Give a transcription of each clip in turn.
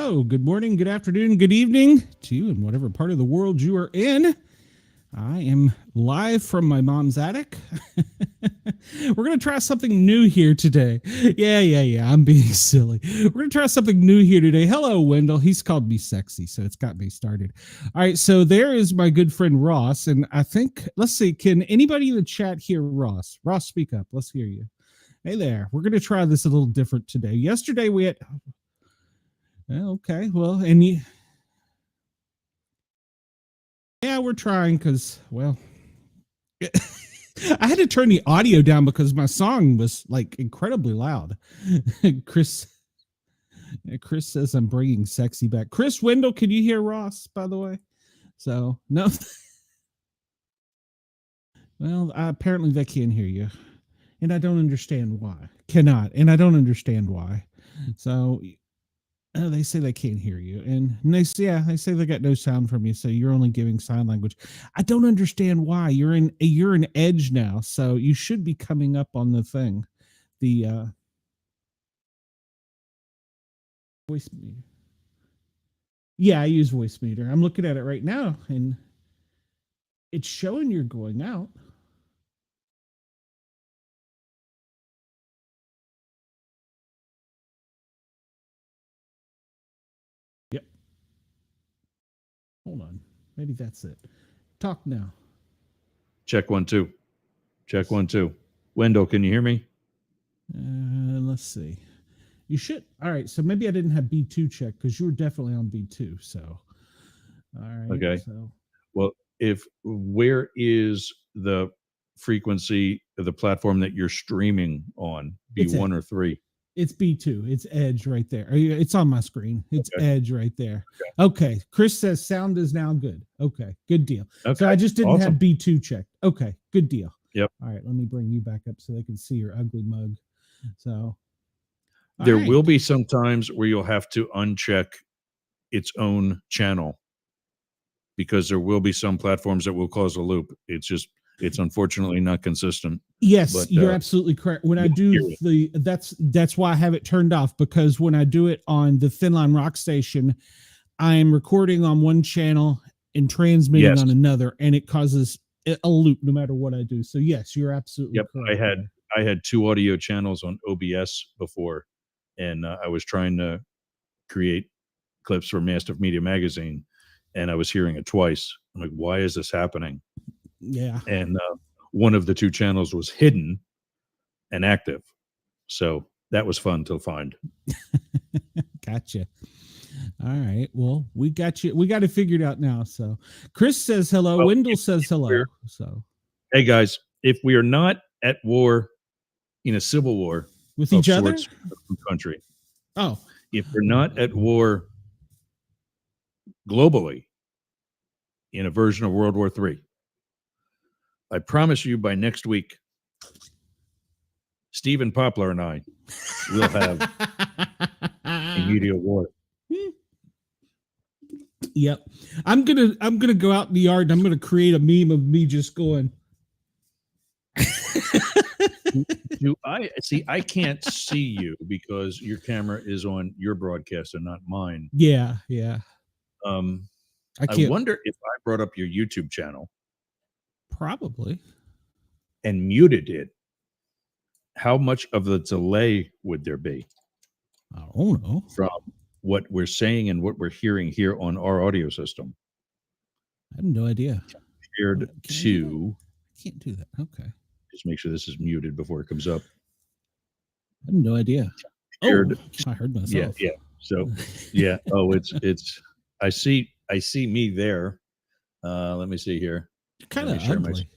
hello. Good morning, good afternoon, good evening to you in whatever part of the world you are in. I am live from my mom's attic. We're going to try something new here today. Yeah. I'm being silly. We're going to try something new here today. Hello, Wendell. He's called me sexy, so it's got me started. All right, so there is my good friend Ross, and I think, let's see, can anybody in the chat hear Ross? Ross, speak up. Let's hear you. Hey there. We're going to try this a little different today. Yesterday we had... Okay, well, and you... Yeah, we're trying because, well, I had to turn the audio down because my song was like incredibly loud. Chris says I'm bringing sexy back. Chris Wendell, can you hear Ross, by the way? So, no. Well, apparently they can't hear you. And I don't understand why. Cannot. And I don't understand why. So... they say they can't hear you, and they say they got no sound from you, so you're only giving sign language. I don't understand why. You're an Edge now, so you should be coming up on the thing, the voice meter. Yeah, I use voice meter. I'm looking at it right now, and it's showing you're going out. Yep. Hold on. Maybe that's it. Talk now. Check 1 2. Check 1 2. Wendell, can you hear me? Let's see. You should. All right. So maybe I didn't have B2 checked because you were definitely on B2. So, all right. Okay. So, well, where is the frequency of the platform that you're streaming on? B1 or 3? It's B2. It's Edge right there. It's on my screen. It's okay. Edge right there. Okay. Chris says sound is now good. Okay. Good deal. Okay. So I just didn't have B2 checked. Okay. Good deal. Yep. All right. Let me bring you back up so they can see your ugly mug. So there will be some times where you'll have to uncheck its own channel because there will be some platforms that will cause a loop. It's unfortunately not consistent. Yes, but, you're absolutely correct. When I do that's why I have it turned off, because when I do it on the Thin Line Rock Station, I'm recording on one channel and transmitting on another, and it causes a loop no matter what I do. So yes, you're absolutely correct. I had 2 audio channels on OBS before, and I was trying to create clips for Mastiff Media Magazine, and I was hearing it twice. I'm like, why is this happening? Yeah. And one of the 2 channels was hidden and active. So that was fun to find. Gotcha. All right. Well, we got you. We got it figured out now. So Chris says hello. Wendell says hello. So, hey guys, if we are not at war, in a civil war with each other, country. Oh, if we're not at war globally in a version of World War III, I promise you by next week, Stephen Poplar and I will have a media war. Yep. I'm gonna go out in the yard and I'm gonna create a meme of me just going. Do I see? I can't see you because your camera is on your broadcast and not mine. Yeah. I wonder if I brought up your YouTube channel. Probably. And muted it. How much of the delay would there be? I don't know. From what we're saying and what we're hearing here on our audio system. I have no idea. Compared to... I can't do that. Okay. Just make sure this is muted before it comes up. I have no idea. I heard myself. Yeah. So, yeah. Oh, it's. I see me there. Let me see here. Kind of ugly.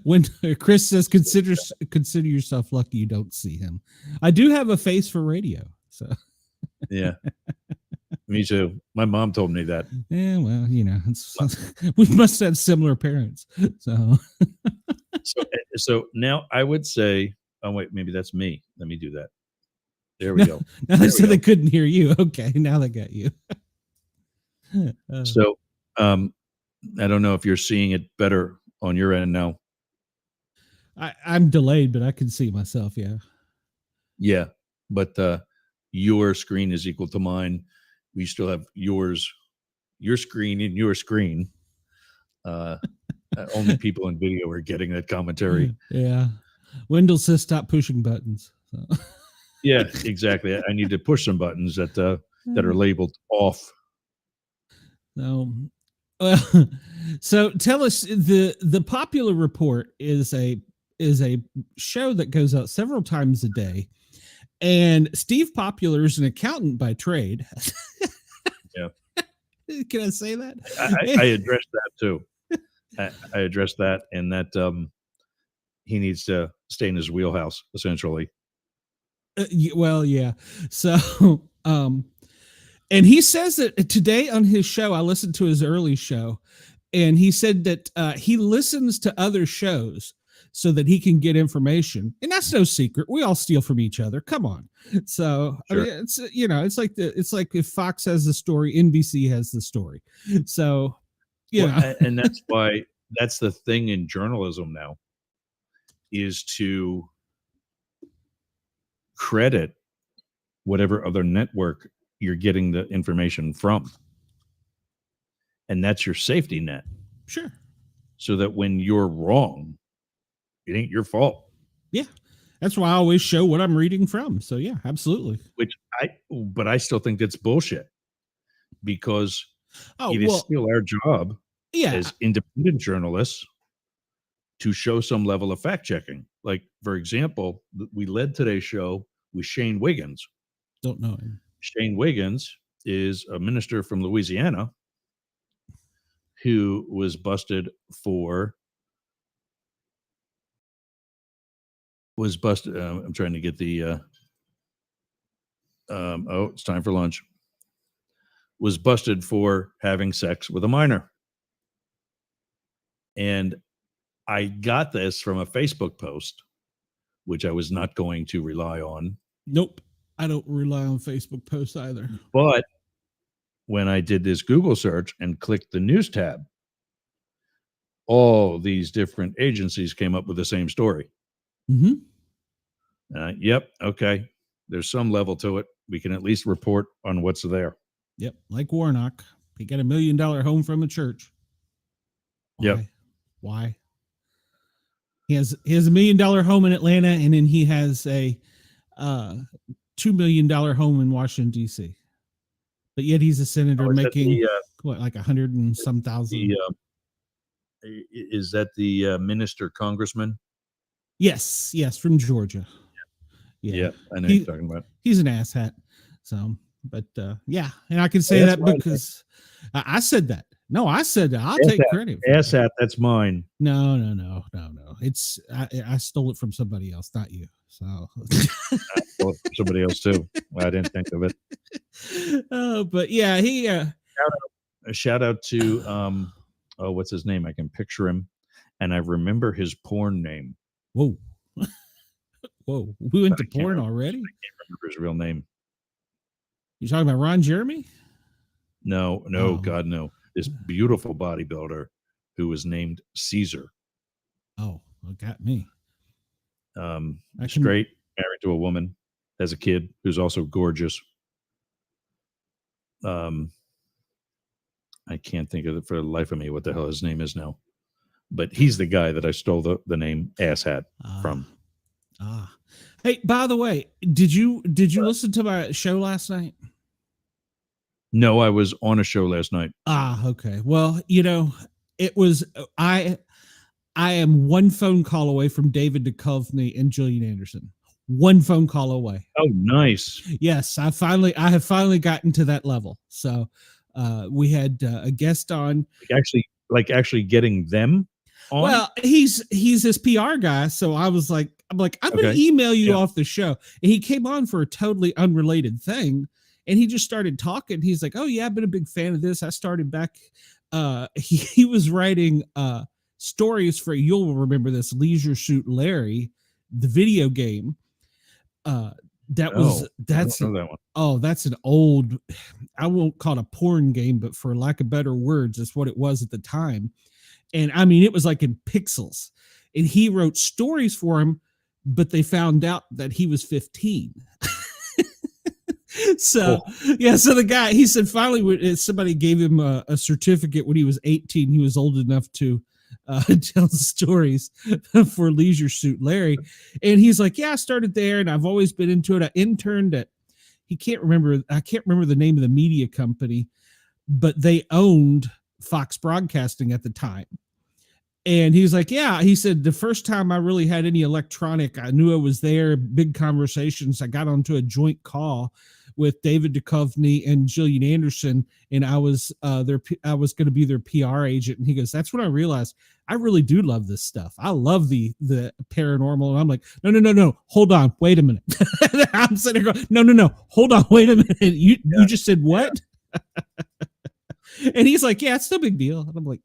When Chris says consider yourself lucky you don't see him. I do have a face for radio, so yeah. Me too. My mom told me that. Yeah, well, we must have similar parents. So now I would say, oh wait, maybe that's me. Let me do that. There we go. Now they said they couldn't hear you. Okay, now they got you. So I don't know if you're seeing it better on your end now. I'm delayed, but I can see myself. Yeah. Yeah, but your screen is equal to mine. We still have your screen in your screen. Only people in video are getting that commentary. Yeah. Windows says stop pushing buttons. So. Yeah, exactly. I need to push some buttons that are labeled off. So tell us, the Popular Report is a show that goes out several times a day, and Steve Popular is an accountant by trade. Yeah. Can I say that? I addressed that too. I addressed that, and that he needs to stay in his wheelhouse, essentially. Well, yeah. So, and he says that today on his show, I listened to his early show, and he said that he listens to other shows so that he can get information. And that's no secret. We all steal from each other. Come on. So sure. I mean, it's, it's like if Fox has the story, NBC has the story. So, and that's why that's the thing in journalism now, is to credit whatever other network you're getting the information from. And that's your safety net. Sure. So that when you're wrong, it ain't your fault. Yeah. That's why I always show what I'm reading from. So yeah, absolutely. But I still think that's bullshit, because it is still our job as independent journalists to show some level of fact checking. Like, for example, we led today's show with Shane Wiggins. Don't know him. Shane Wiggins is a minister from Louisiana who was busted for I'm trying to get the it's time for lunch. Was busted for having sex with a minor. And I got this from a Facebook post, which I was not going to rely on. Nope. I don't rely on Facebook posts either. But when I did this Google search and clicked the news tab, all these different agencies came up with the same story. Mm-hmm. Yep. Okay. There's some level to it. We can at least report on what's there. Yep. Like Warnock. He got $1 million home from a church. Why? Yep. Why? He has $1 million home in Atlanta, and then he has a $2 million home in Washington, D.C. But yet he's a senator making like 100 and some thousand. Is that the minister congressman? Yes, from Georgia. Yeah, I know you're talking about. He's an asshat. So, but yeah, and I can say that because I said that. No, I said that. I'll take credit. Asshat, that's mine. No. It's I stole it from somebody else, not you. So I stole it from somebody else too. I didn't think of it. But yeah, he a shout out to what's his name? I can picture him, and I remember his porn name. Whoa. We went to porn already? I can't remember his real name. You talking about Ron Jeremy? No, God, no. This beautiful bodybuilder who was named Caesar. Oh, got me. Straight, married to a woman, has a kid who's also gorgeous. I can't think of it for the life of me what the hell his name is now. But he's the guy that I stole the name Asshat from. Hey, by the way, did you listen to my show last night? No, I was on a show last night. Okay. Well, it was I am one phone call away from David Duchovny and Gillian Anderson. One phone call away. Oh, nice. Yes, I have finally gotten to that level. So we had a guest on. Actually getting them on? Well, he's his PR guy, so I'm going to email you off the show. And he came on for a totally unrelated thing, and he just started talking. He's like, "Oh yeah, I've been a big fan of this. I started back." He was writing stories for, you'll remember this, Leisure Suit Larry, the video game. That's an old, I won't call it a porn game, but for lack of better words, it's what it was at the time. And I mean, it was like in pixels, and he wrote stories for him, but they found out that he was 15. So yeah, so the guy, he said finally when somebody gave him a certificate when he was 18, he was old enough to tell stories for Leisure Suit Larry, and he's like, yeah, I started there and I've always been into it. I interned at, I can't remember the name of the media company, but they owned Fox Broadcasting at the time. And he's like, yeah, he said, the first time I really had any electronic, I knew I was there, big conversations. I got onto a joint call with David Duchovny and Gillian Anderson, and I was I was going to be their PR agent. And he goes, that's when I realized I really do love this stuff. I love the paranormal. And I'm like, no, hold on, wait a minute. I'm sitting there going, no, hold on, wait a minute. You just said what? And he's like, yeah, it's no big deal. And I'm like,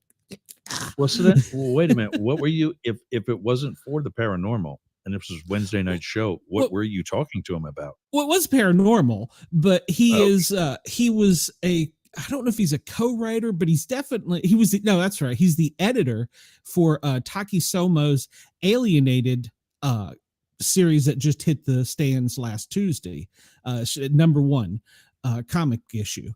well, so that, well, wait a minute. What were you, if it wasn't for the paranormal and this was Wednesday night show, what were you talking to him about? Well, it was paranormal, but he was I don't know if he's a co-writer, but he's definitely, that's right. He's the editor for Taki Somo's Alienated series that just hit the stands last Tuesday, #1 comic issue.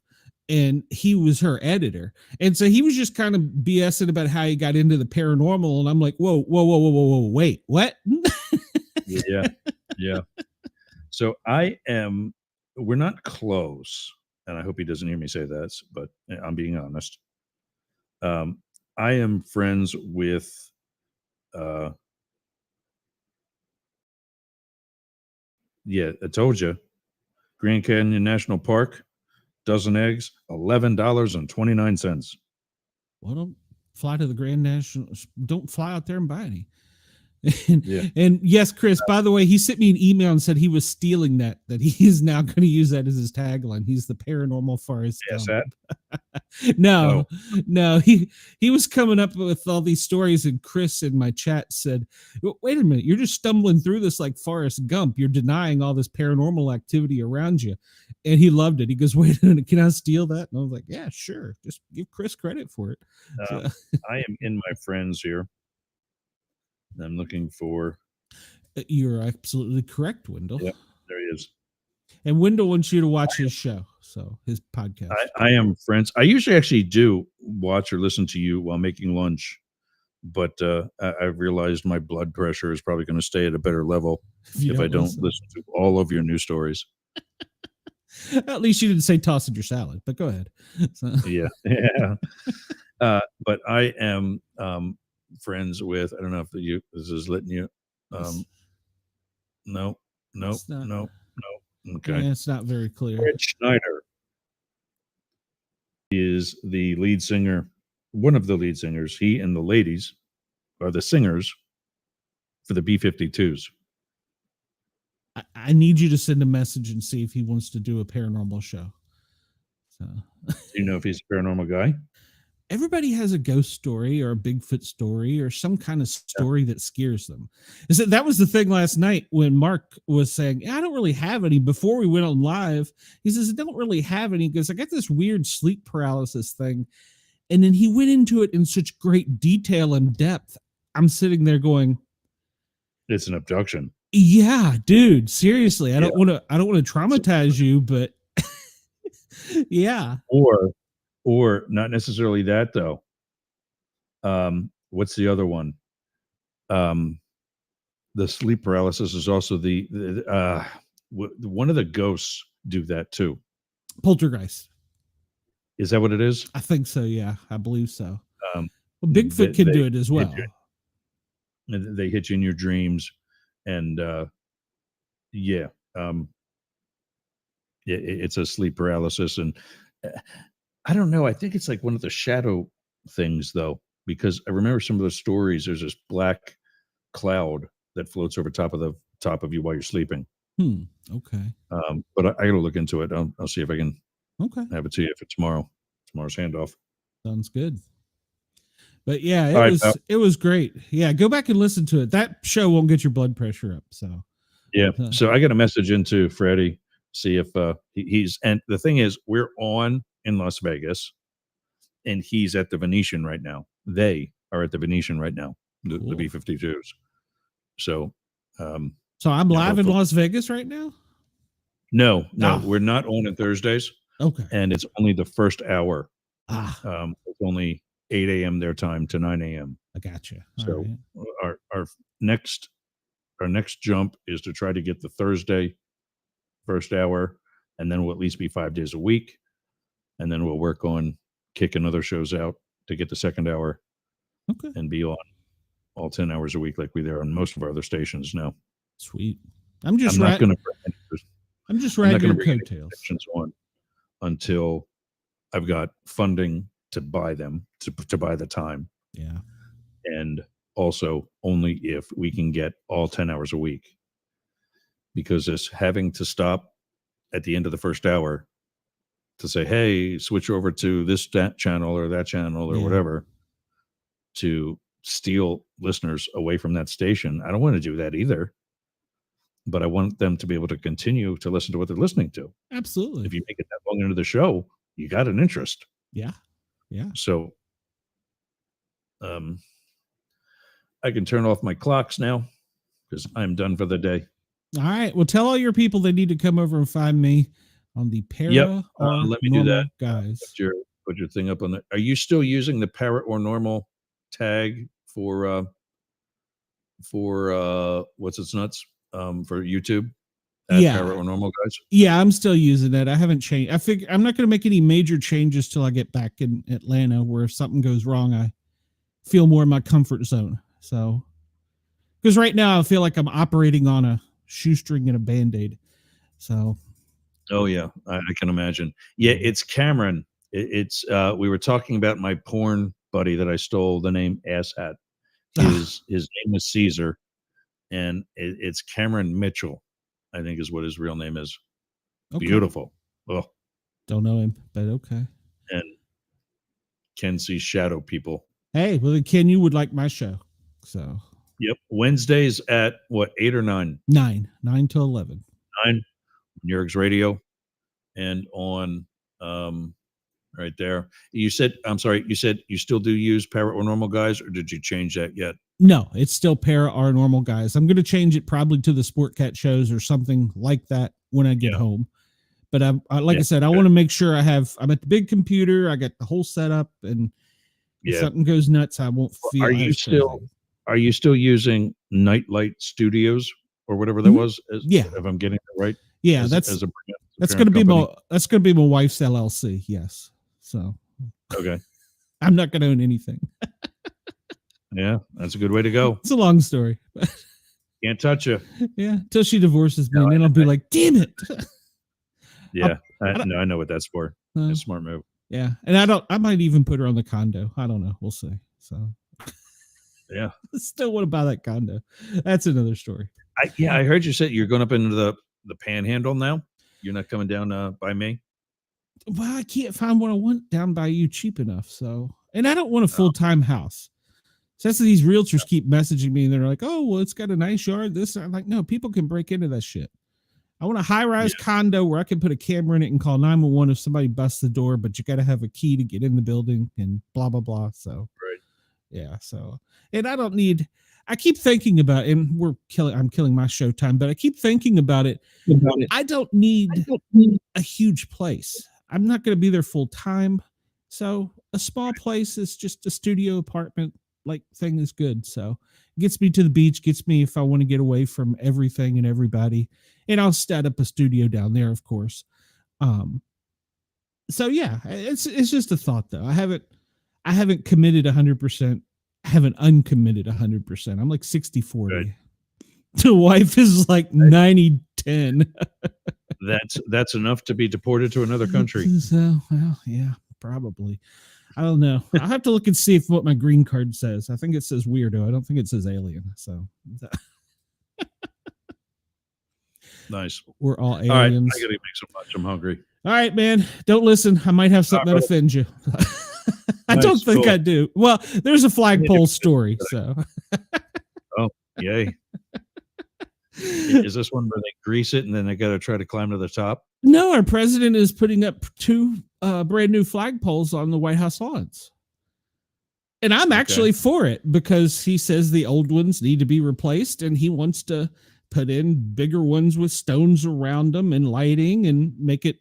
And he was her editor. And so he was just kind of BSing about how he got into the paranormal. And I'm like, whoa, wait, what? Yeah. So we're not close. And I hope he doesn't hear me say that, but I'm being honest. I am friends with, I told you, Grand Canyon National Park. Dozen eggs, $11.29. Well, don't fly to the Grand National. Don't fly out there and buy any. And yes, Chris, by the way, he sent me an email and said he was stealing that he is now going to use that as his tagline. He's the paranormal Forrest Gump. No, he was coming up with all these stories, and Chris in my chat said, wait a minute, you're just stumbling through this like Forrest Gump. You're denying all this paranormal activity around you. And he loved it. He goes, wait a minute, can I steal that? And I was like, yeah, sure. Just give Chris credit for it. I am in my friends here. I'm looking for. You're absolutely correct, Wendell. Yep, there he is. And Wendell wants you to watch his show, so his podcast. I am friends. I usually actually do watch or listen to you while making lunch, but I've realized my blood pressure is probably going to stay at a better level if I don't listen to all of your news stories. At least you didn't say toss in your salad, but go ahead. So. Yeah. But I am friends with, I don't know if this is letting you. No. Okay. Yeah, it's not very clear. Fred Schneider is the lead singer, one of the lead singers. He and the ladies are the singers for the B-52s. I need you to send a message and see if he wants to do a paranormal show. So, do you know if he's a paranormal guy? Everybody has a ghost story or a Bigfoot story or some kind of story that scares them. That was the thing last night when Mark was saying, I don't really have any. Before we went on live, he says, I don't really have any because I got this weird sleep paralysis thing. And then he went into it in such great detail and depth. I'm sitting there going, it's an abduction. Yeah, dude, seriously. I don't want to traumatize you, but yeah. Or not necessarily that though. What's the other one? The sleep paralysis is also one of the ghosts do that too. Poltergeist. Is that what it is? I think so. Yeah, I believe so. Well, Bigfoot can do it as well. They hit you in your dreams, and it's a sleep paralysis, and I don't know. I think it's like one of the shadow things, though, because I remember some of those stories. There's this black cloud that floats over top of you while you're sleeping. Okay. But I got to look into it. I'll see if I can. Okay. Have it to you for tomorrow's handoff. Sounds good. But yeah, it was great. Yeah, go back and listen to it. That show won't get your blood pressure up. So yeah. So I got a message into Freddie, see if he's, and the thing is, we're on in Las Vegas, and he's at the Venetian right now. They are at the Venetian right now, the B-52s. So I'm live in Las Vegas right now. No, Ah. we're not on it Thursdays, Okay. and it's only the first hour. Ah, It's only 8 a.m. their time to 9 a.m. I gotcha. All So right. our next jump is to try to get the Thursday first hour, and then we'll at least be 5 days a week, and then we'll work on kicking other shows out to get the second hour Okay. and be on all 10 hours a week like we are on most of our other stations now. Sweet. I'm just not going to riding your coattails on until I've got funding to buy them, to buy the time. Yeah. And also only if we can get all 10 hours a week, because this having to stop at the end of the first hour to say, hey, switch over to this channel or that channel or whatever, to steal listeners away from that station. I don't want to do that either, but I want them to be able to continue to listen to what they're listening to. Absolutely. If you make it that long into the show, you got an interest. Yeah. Yeah. So I can turn off my clocks now because I'm done for the day. All right. Well, tell all your people they need to come over and find me on the Para or let me do that, guys. Put your thing up on the. Are you still using the Para or Normal tag for what's its nuts for YouTube? Para or Normal guys. Yeah, I'm still using it. I haven't changed. I figure I'm not going to make any major changes till I get back in Atlanta, where if something goes wrong, I feel more in my comfort zone. So, because right now I feel like I'm operating on a shoestring and a Band-Aid. So. Oh yeah, I can imagine. Yeah, it's Cameron. It's we were talking about my porn buddy that I stole the name Asshat. His name is Caesar, and it's Cameron Mitchell, I think is what his real name is. Okay. Beautiful. Oh, don't know him, but okay. And Ken sees shadow people. Hey, well, then Ken, you would like my show. So. Yep. Wednesdays at what, 8 or 9? 9 to 11. 9. New York's Radio, and on right there. You said you still do use Para or Normal guys, or did you change that yet? No, it's still Para or Normal guys. I'm going to change it probably to the Sportcat shows or something like that when I get home. But I said, I want to make sure I'm at the big computer. I got the whole setup, and if something goes nuts, I won't feel. Are you still using Nightlight Studios or whatever that was? If I'm getting it right. Yeah, that's going to be my wife's LLC. Yes. So. Okay. I'm not going to own anything. Yeah, that's a good way to go. It's a long story. Can't touch you. Yeah, until she divorces me, and then I'll be like, damn it. Yeah, I know what that's for. It's a smart move. Yeah, and I might even put her on the condo. I don't know. We'll see. So. Yeah. I still want to buy that condo. That's another story. I heard you said you're going up into the Panhandle now. You're not coming down by me. Well, I can't find what I want down by you cheap enough. So, and I don't want a full-time house. So that's these realtors keep messaging me, and they're like, "Oh, well, it's got a nice yard." This, I'm like, no, people can break into that shit. I want a high-rise condo where I can put a camera in it and call 911 if somebody busts the door, but you got to have a key to get in the building and blah blah blah. So, yeah. So, and I don't need. I keep thinking about it, and I'm killing my showtime, but I keep thinking about it. I don't need a huge place. I'm not going to be there full time. So a small place is just a studio apartment like thing is good. So it gets me to the beach, gets me if I want to get away from everything and everybody, and I'll set up a studio down there, of course. So yeah, it's just a thought though. I haven't committed 100%. I haven't uncommitted 100%. I'm like 60-40. The wife is like 90-10. That's enough to be deported to another country. So, well, yeah, probably. I don't know. I'll have to look and see what my green card says. I think it says weirdo. I don't think it says alien. So nice. We're all aliens. All right, I gotta make some lunch. I'm hungry. All right, man. Don't listen. I might have something that offends you. I don't think I do. Well, there's a flagpole story. So. Oh, yay. Is this one where they grease it and then they got to try to climb to the top? No, our president is putting up 2 brand new flagpoles on the White House lawns. And I'm actually for it because he says the old ones need to be replaced and he wants to put in bigger ones with stones around them and lighting and make it.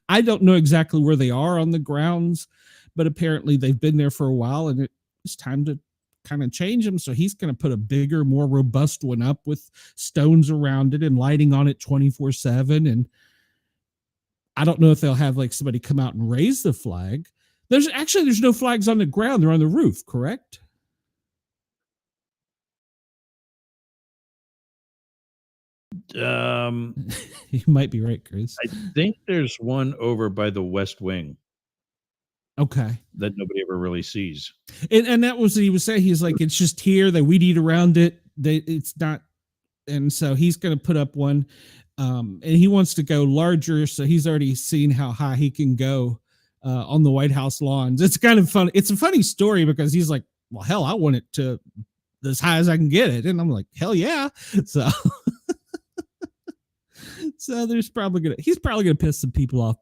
I don't know exactly where they are on the grounds, but apparently they've been there for a while and it's time to kind of change them. So he's going to put a bigger, more robust one up with stones around it and lighting on it 24/7. And I don't know if they'll have like somebody come out and raise the flag. There's no flags on the ground. They're on the roof, correct? You might be right, Chris. I think there's one over by the West Wing. Okay. That nobody ever really sees. And that was what he was saying. He's like, it's just here. They weed eat around it. It's not. And so he's going to put up one. And he wants to go larger. So he's already seen how high he can go on the White House lawns. It's kind of fun. It's a funny story because he's like, well, hell, I want it to as high as I can get it. And I'm like, hell yeah. So so he's probably gonna piss some people off,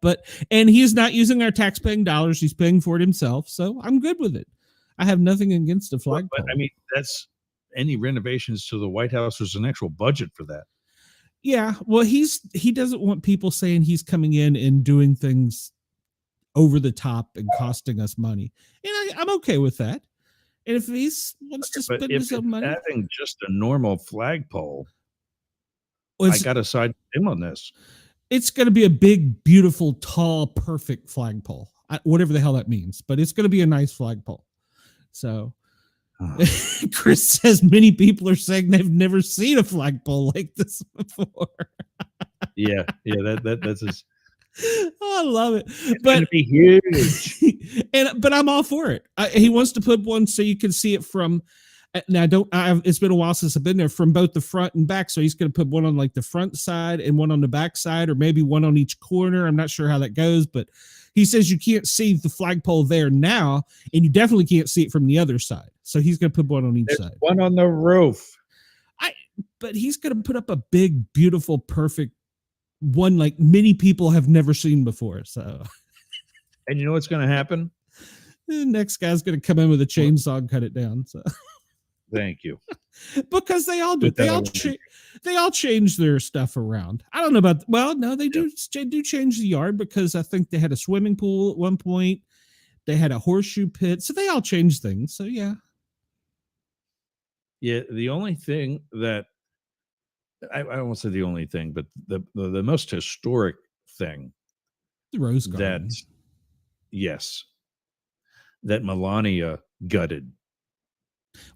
and he's not using our tax-paying dollars. He's paying for it himself. So I'm good with it. I have nothing against a flagpole. But I mean, that's any renovations to the White House. There's an actual budget for that. Yeah. Well, he doesn't want people saying he's coming in and doing things over the top and costing us money. And I'm okay with that. And if he wants to spend his own money, having just a normal flagpole, I got to side with him on this. It's going to be a big, beautiful, tall, perfect flagpole, whatever the hell that means. But it's going to be a nice flagpole. So Chris says many people are saying they've never seen a flagpole like this before. yeah, that's his. Oh, I love it. It's going to be huge. But I'm all for it. He wants to put one so you can see it from. Now, it's been a while since I've been there, from both the front and back. So he's going to put one on like the front side and one on the back side, or maybe one on each corner. I'm not sure how that goes, but he says you can't see the flagpole there now, and you definitely can't see it from the other side. So he's going to put one on each side. One on the roof. But he's going to put up a big, beautiful, perfect one like many people have never seen before. So, and you know what's going to happen? The next guy's going to come in with a chainsaw and cut it down. So. Thank you. Because they all do. They all change their stuff around. I don't know about. Well, no, they do change the yard, because I think they had a swimming pool at one point. They had a horseshoe pit, so they all change things. So yeah. Yeah, the only thing that I won't say the only thing, but the most historic thing, the Rose Garden. That Melania gutted.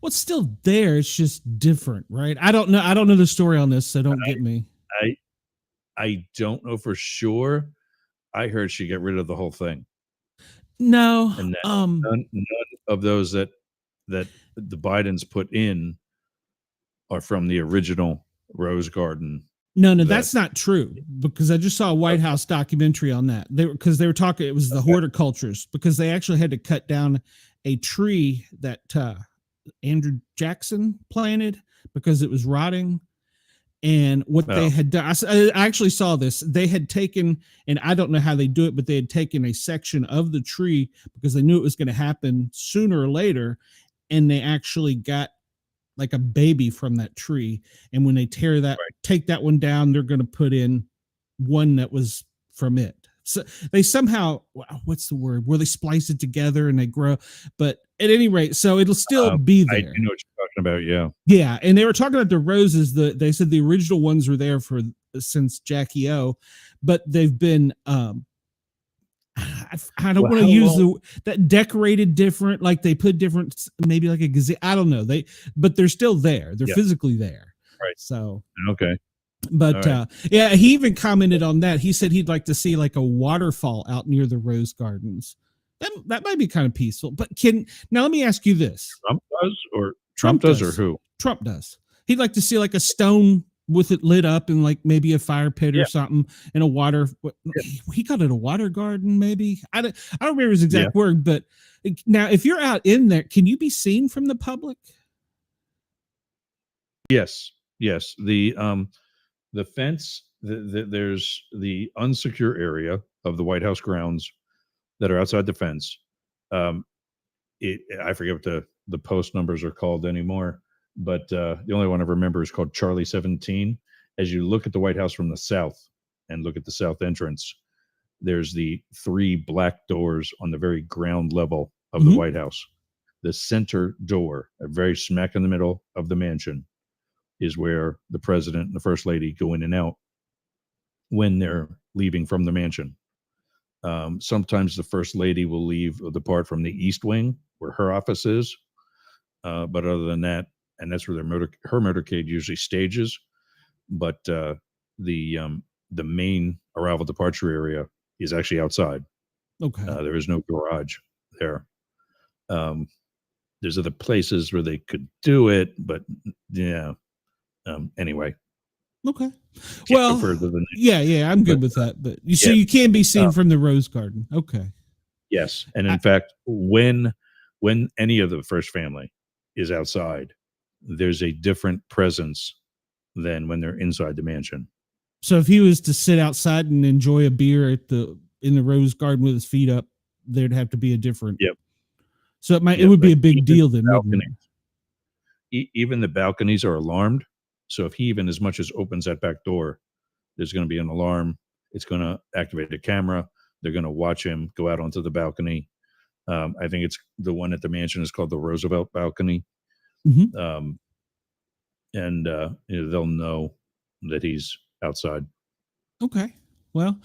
Well, it's still there. It's just different, right? I don't know the story on this, so don't get me. I don't know for sure. I heard she got rid of the whole thing. No, and that none of those that the Bidens put in are from the original Rose Garden. No, that's not true, because I just saw a White House documentary on that. They were talking. It was the horticultures, because they actually had to cut down a tree that Andrew Jackson planted because it was rotting. And what they had done, I actually saw this. They had taken, and I don't know how they do it, but they had taken a section of the tree because they knew it was going to happen sooner or later, and they actually got like a baby from that tree. And when they take that one down, they're going to put in one that was from it. So they somehow, what's the word, where they splice it together and they grow. But at any rate, so it'll still be there. I know what you're talking about. Yeah. Yeah. And they were talking about the roses. They said the original ones were there since Jackie O, but they've been, I don't want to use that decorated different, like they put different, maybe like a Gazette. I don't know. But they're still there. They're physically there. Right. So, okay. But he even commented on that. He said he'd like to see like a waterfall out near the Rose Gardens. That might be kind of peaceful. But let me ask you this: Trump does, or Trump does, or who? Trump does. He'd like to see like a stone with it lit up and like maybe a fire pit or something, and a water. He called it a water garden, maybe. I don't remember his exact word. But now, if you're out in there, can you be seen from the public? Yes. The fence, there's the unsecure area of the White House grounds that are outside the fence. I forget what the post numbers are called anymore. but the only one I remember is called Charlie 17. As you look at the White House from the south and look at the south entrance, there's the 3 black doors on the very ground level of the White House. The center door, very smack in the middle of the mansion, is where the president and the first lady go in and out when they're leaving from the mansion. Sometimes the first lady will depart from the east wing where her office is. But other than that, and that's where her motorcade usually stages. But the main arrival departure area is actually outside. Okay. There is no garage there. There's other places where they could do it, but yeah. Anyway. Okay. Well, yeah, I'm good with that. But so you can be seen from the Rose Garden. Okay. Yes, and in fact, when any of the first family is outside, there's a different presence than when they're inside the mansion. So if he was to sit outside and enjoy a beer in the Rose Garden with his feet up, there'd have to be a different. Yep. So it would be a big deal then. Even the balconies are alarmed. So if he even as much as opens that back door, there's going to be an alarm. It's going to activate a camera. They're going to watch him go out onto the balcony. I think it's the one at the mansion is called the Roosevelt balcony. And they'll know that he's outside. Okay. Well,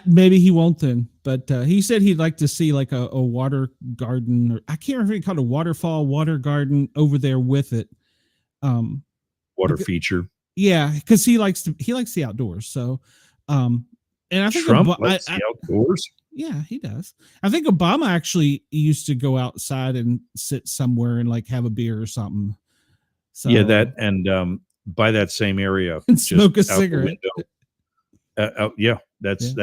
maybe he won't then, but he said he'd like to see like a water garden, or I can't remember if he called it a waterfall, water garden over there with it. Water feature. Yeah, because he likes the outdoors. So, and I think Trump likes the outdoors. Yeah, he does. I think Obama actually used to go outside and sit somewhere and like have a beer or something. So, yeah, that and by that same area and smoke a cigarette. That's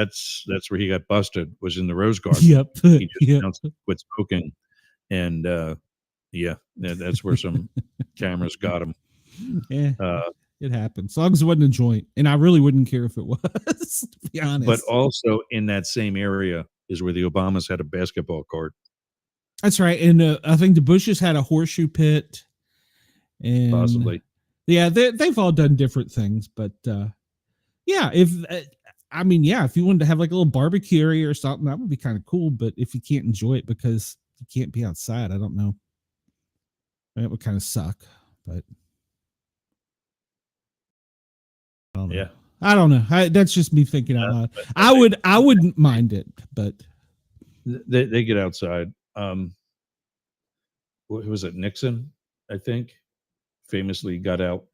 where he got busted. Was in the Rose Garden. Yep. He just announced quit smoking, and that's where some cameras got him. Yeah, it happened. As long as it wasn't a joint, and I really wouldn't care if it was, to be honest. But also in that same area is where the Obamas had a basketball court. That's right, and I think the Bushes had a horseshoe pit, and possibly. Yeah, they've all done different things, but yeah, if you wanted to have like a little barbecue area or something, that would be kind of cool. But if you can't enjoy it because you can't be outside, I don't know. That would kind of suck, but. Yeah, I don't know. That's just me thinking out loud. I wouldn't mind it, but they get outside. Who was it? Nixon, I think, famously got out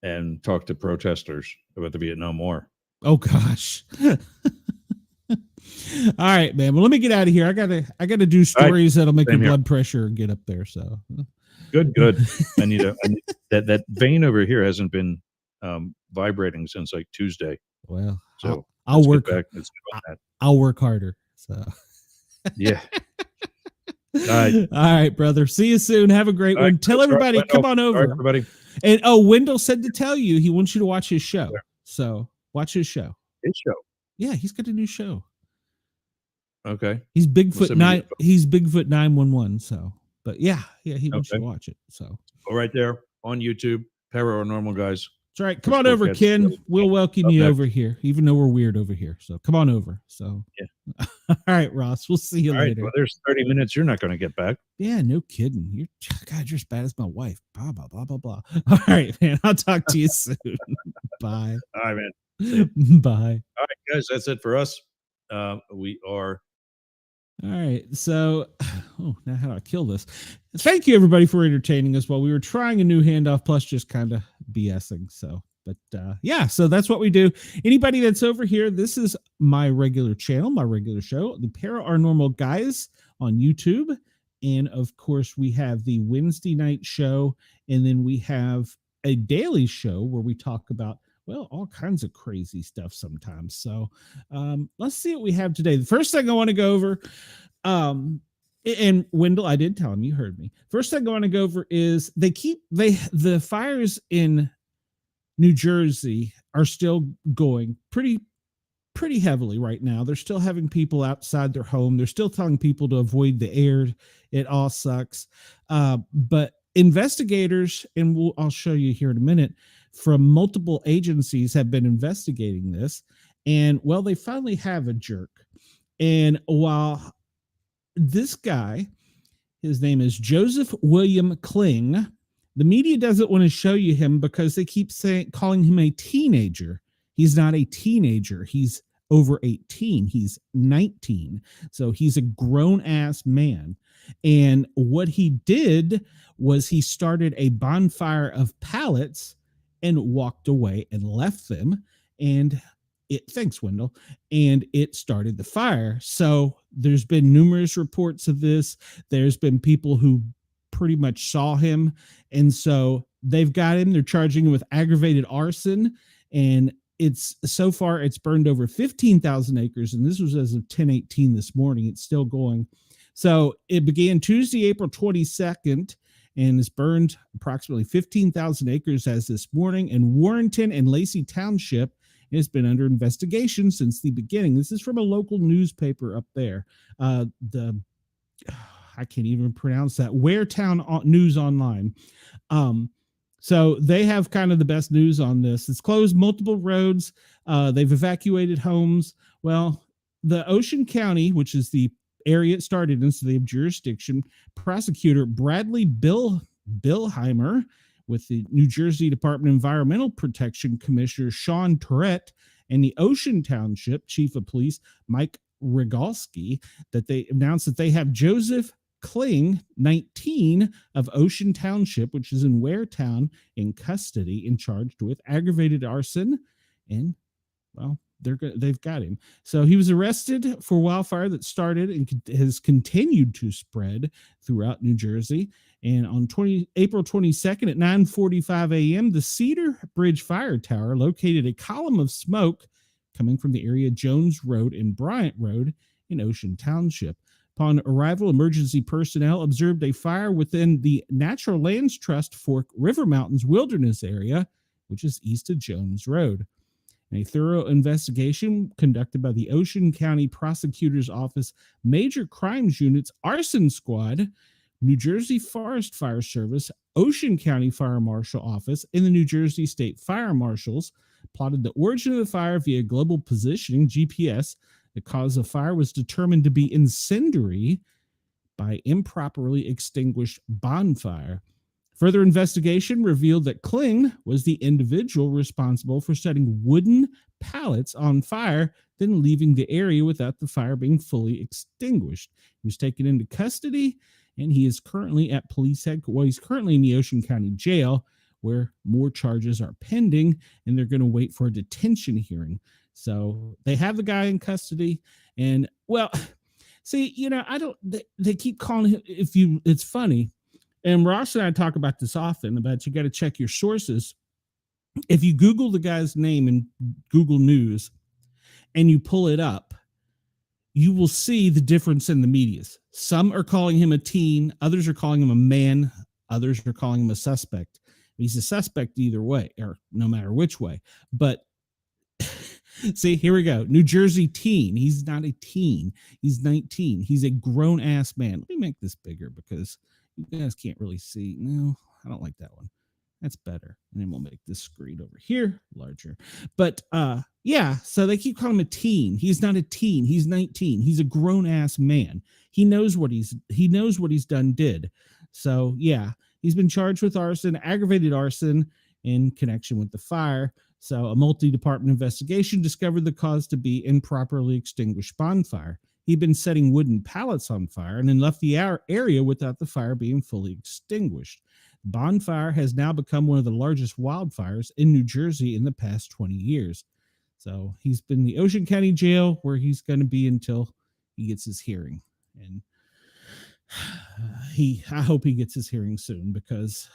and talked to protesters about the Vietnam War. Oh gosh. All right, man. Well, let me get out of here. I gotta do stories that'll make your blood pressure get up there. So good. I need that vein over here hasn't been vibrating since like Tuesday. Well, so I'll work. I'll work harder. So yeah. All right, brother. See you soon. Have a great one. Tell everybody, come on over. Everybody. And Wendell said to tell you he wants you to watch his show. So watch his show. His show. Yeah, he's got a new show. Okay. He's Bigfoot He's Bigfoot 911. So, but he wants you to watch it. So go right there on YouTube. Paranormal guys. That's right. Come on over, Ken. We'll welcome you over here, even though we're weird over here. So come on over. So yeah. All right, Ross. We'll see you later. Well, there's 30 minutes. You're not going to get back. Yeah, no kidding. You're as bad as my wife. Blah blah blah blah blah. All right, man. I'll talk to you soon. Bye. All right, man. Bye. All right, guys. That's it for us. We are. All right. So, now how do I kill this? Thank you, everybody, for entertaining us while we were trying a new handoff, plus just kind of BSing. So, but so that's what we do. Anybody that's over here, this is my regular channel, my regular show, the Paranormal Guys on YouTube. And of course, we have the Wednesday night show. And then we have a daily show where we talk about, well, all kinds of crazy stuff sometimes. So let's see what we have today. The first thing I want to go over, and Wendell, I did tell him, you heard me. First thing I want to go over is the fires in New Jersey are still going pretty heavily right now. They're still having people outside their home. They're still telling people to avoid the air. It all sucks. But investigators, and I'll show you here in a minute, from multiple agencies have been investigating this. And well, they finally have a jerk. And while this guy, his name is Joseph William Kling, the media doesn't want to show you him because they keep calling him a teenager. He's not a teenager. He's over 18. He's 19. So he's a grown ass man. And what he did was he started a bonfire of pallets and walked away and left them. And thanks, Wendell. And it started the fire. So there's been numerous reports of this. There's been people who pretty much saw him. And so they've got him. They're charging him with aggravated arson. And it's so far, it's burned over 15,000 acres. And this was as of 10:18 this morning. It's still going. So it began Tuesday, April 22nd, and it's burned approximately 15,000 acres as this morning. And Warrenton and Lacey Township has been under investigation since the beginning. This is from a local newspaper up there. I can't even pronounce that. Waretown News Online. So they have kind of the best news on this. It's closed multiple roads. They've evacuated homes. Well, the Ocean County, which is the area it started in, so they have jurisdiction, prosecutor Bradley Billheimer with the New Jersey Department of Environmental Protection Commissioner Sean Tourette and the Ocean Township Chief of Police Mike Regalski, that they announced that they have Joseph Kling, 19, of Ocean Township, which is in Waretown, in custody and charged with aggravated arson. And, well, they've got him. So he was arrested for wildfire that started and has continued to spread throughout New Jersey. And on April 22nd at 9:45 a.m., the Cedar Bridge Fire Tower located a column of smoke coming from the area Jones Road and Bryant Road in Ocean Township. Upon arrival, emergency personnel observed a fire within the Natural Lands Trust Fork River Mountains Wilderness area, which is east of Jones Road. A thorough investigation conducted by the Ocean County Prosecutor's Office Major Crimes Unit's Arson Squad, New Jersey Forest Fire Service, Ocean County Fire Marshal Office, and the New Jersey State Fire Marshals plotted the origin of the fire via global positioning, GPS. The cause of fire was determined to be incendiary by improperly extinguished bonfire. Further investigation revealed that Kling was the individual responsible for setting wooden pallets on fire, then leaving the area without the fire being fully extinguished. He was taken into custody, and he is currently at police headquarters. Well, he's currently in the Ocean County Jail, where more charges are pending, and they're going to wait for a detention hearing. So they have the guy in custody, and well, see, they keep calling him, it's funny. And Ross and I talk about this often, about you got to check your sources. If you Google the guy's name in Google News and you pull it up, you will see the difference in the medias. Some are calling him a teen, others are calling him a man, others are calling him a suspect. He's a suspect either way, or no matter which way. But see, here we go. New Jersey teen. He's not a teen. He's 19. He's a grown ass man. Let me make this bigger because you guys can't really see. No, I don't like that one. That's better. And then we'll make this screen over here larger. But yeah, so they keep calling him a teen. He's not a teen. He's 19. He's a grown ass man. He knows what he's did. So yeah, he's been charged with arson, aggravated arson in connection with the fire. So a multi-department investigation discovered the cause to be improperly extinguished bonfire. He'd been setting wooden pallets on fire and then left the area without the fire being fully extinguished. The bonfire has now become one of the largest wildfires in New Jersey in the past 20 years. So he's been in the Ocean County Jail, where he's going to be until he gets his hearing. And I hope he gets his hearing soon, because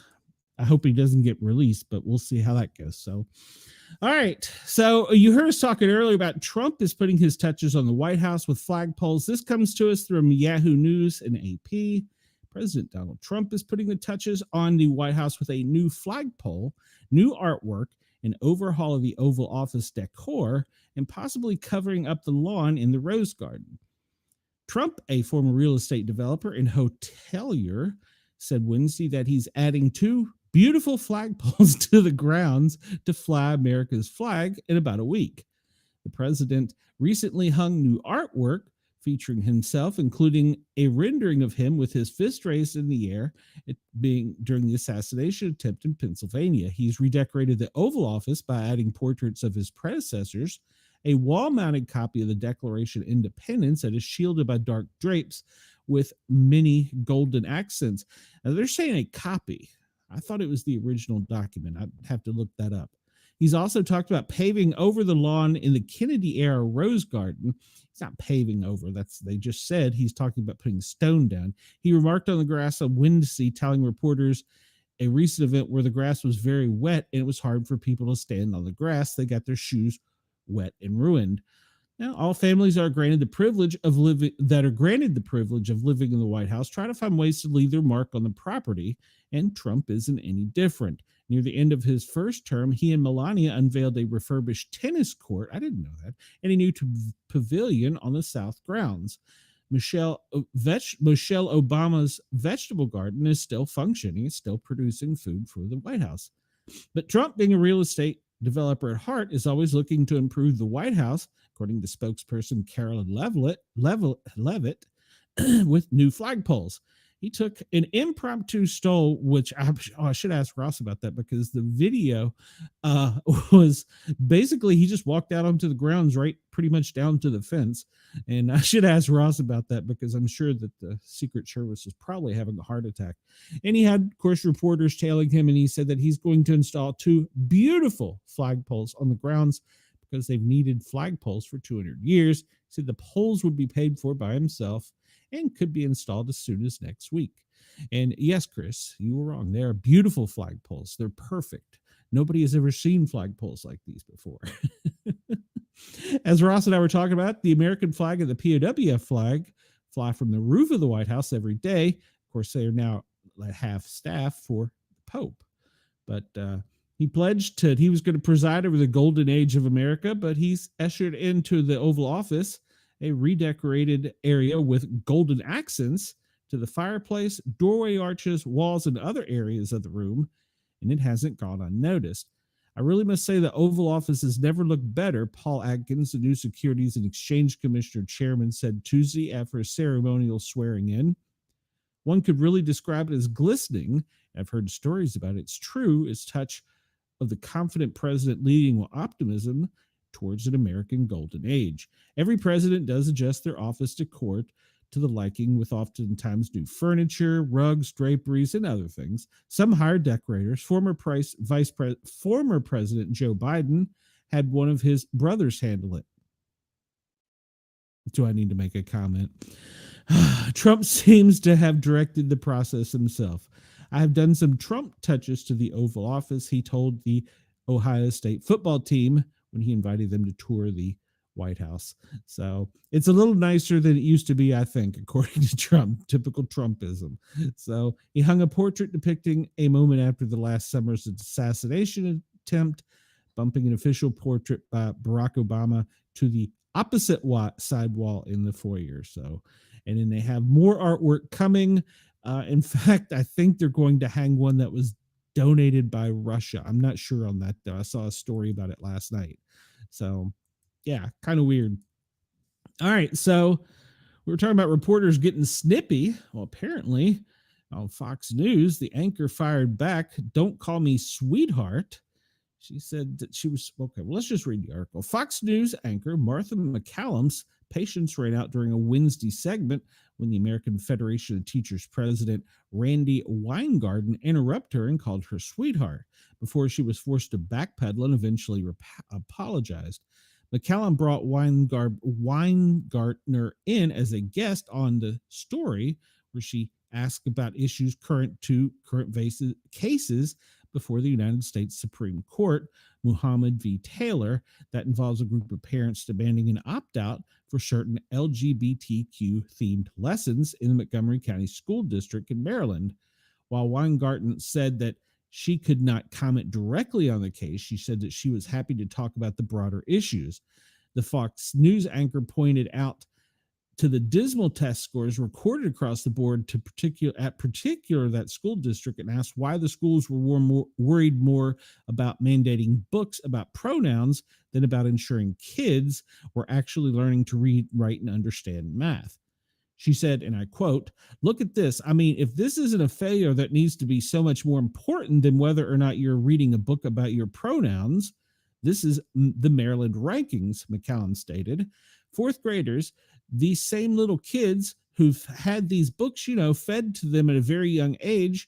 I hope he doesn't get released, but we'll see how that goes. So, all right. So you heard us talking earlier about Trump is putting his touches on the White House with flagpoles. This comes to us from Yahoo News and AP. President Donald Trump is putting the touches on the White House with a new flagpole, new artwork, an overhaul of the Oval Office decor, and possibly covering up the lawn in the Rose Garden. Trump, a former real estate developer and hotelier, said Wednesday that he's adding 2 beautiful flagpoles to the grounds to fly America's flag in about a week. The president recently hung new artwork featuring himself, including a rendering of him with his fist raised in the air, it being during the assassination attempt in Pennsylvania. He's redecorated the Oval Office by adding portraits of his predecessors, a wall-mounted copy of the Declaration of Independence that is shielded by dark drapes with many golden accents. Now, they're saying a copy. I thought it was the original document. I'd have to look that up. He's also talked about paving over the lawn in the Kennedy-era Rose Garden. He's not paving over. They just said he's talking about putting stone down. He remarked on the grass on Wednesday, telling reporters a recent event where the grass was very wet and it was hard for people to stand on the grass. They got their shoes wet and ruined. Now, all families are granted the privilege of living in the White House try to find ways to leave their mark on the property, and Trump isn't any different. Near the end of his first term, he and Melania unveiled a refurbished tennis court. I didn't know that. And a new pavilion on the South grounds. Michelle Obama's vegetable garden is still functioning. It's still producing food for the White House. But Trump, being a real estate developer at heart, is always looking to improve the White House, according to spokesperson Carolyn Levitt, with new flagpoles. He took an impromptu stole, which I should ask Ross about that, because the video was basically he just walked out onto the grounds right pretty much down to the fence. And I should ask Ross about that because I'm sure that the Secret Service is probably having a heart attack. And he had, of course, reporters tailing him, and he said that he's going to install 2 beautiful flagpoles on the grounds because they've needed flagpoles for 200 years. He said the poles would be paid for by himself and could be installed as soon as next week. And yes, Chris, you were wrong. They are beautiful flagpoles. They're perfect. Nobody has ever seen flagpoles like these before. As Ross and I were talking about, the American flag and the POW flag fly from the roof of the White House every day. Of course, they are now half staff for the Pope. But he pledged he was going to preside over the golden age of America, but he's ushered into the Oval Office a redecorated area with golden accents to the fireplace, doorway arches, walls, and other areas of the room, and it hasn't gone unnoticed. I really must say the Oval Office has never looked better, Paul Atkins, the new Securities and Exchange Commissioner chairman, said Tuesday after a ceremonial swearing in. One could really describe it as glistening. I've heard stories about it. It's true, its touch of the confident president leading with optimism towards an American golden age. Every president does adjust their office decor to the liking, with oftentimes new furniture, rugs, draperies, and other things. Some hire decorators. Former President Joe Biden had one of his brothers handle it. Do I need to make a comment? Trump seems to have directed the process himself. I have done some Trump touches to the Oval Office, he told the Ohio State football team when he invited them to tour the White House. So it's a little nicer than it used to be, I think, according to Trump, typical Trumpism. So he hung a portrait depicting a moment after the last summer's assassination attempt, bumping an official portrait by Barack Obama to the opposite side wall in the foyer. So, and then they have more artwork coming. In fact, I think they're going to hang one that was donated by Russia. I'm not sure on that, though. I saw a story about it last night. So, yeah, kind of weird. All right, so we were talking about reporters getting snippy. Well, apparently on Fox News, the anchor fired back, "Don't call me sweetheart." She said that she was, okay, well, let's just read the article. Fox News anchor Martha McCallum's patience ran out during a Wednesday segment when the American Federation of Teachers president Randy Weingarten interrupted her and called her sweetheart before she was forced to backpedal and eventually apologized. McCallum brought Weingartner in as a guest on the story where she asked about issues current cases before the United States Supreme Court, Muhammad v. Taylor, that involves a group of parents demanding an opt-out for certain LGBTQ-themed lessons in the Montgomery County School District in Maryland. While Weingarten said that she could not comment directly on the case, she said that she was happy to talk about the broader issues. The Fox News anchor pointed out to the dismal test scores recorded across the board to particular that school district, and asked why the schools were worried more about mandating books about pronouns than about ensuring kids were actually learning to read, write, and understand math. She said, and I quote, "Look at this. I mean, if this isn't a failure that needs to be so much more important than whether or not you're reading a book about your pronouns, this is the Maryland rankings," McCallum stated. Fourth graders, these same little kids who've had these books, fed to them at a very young age,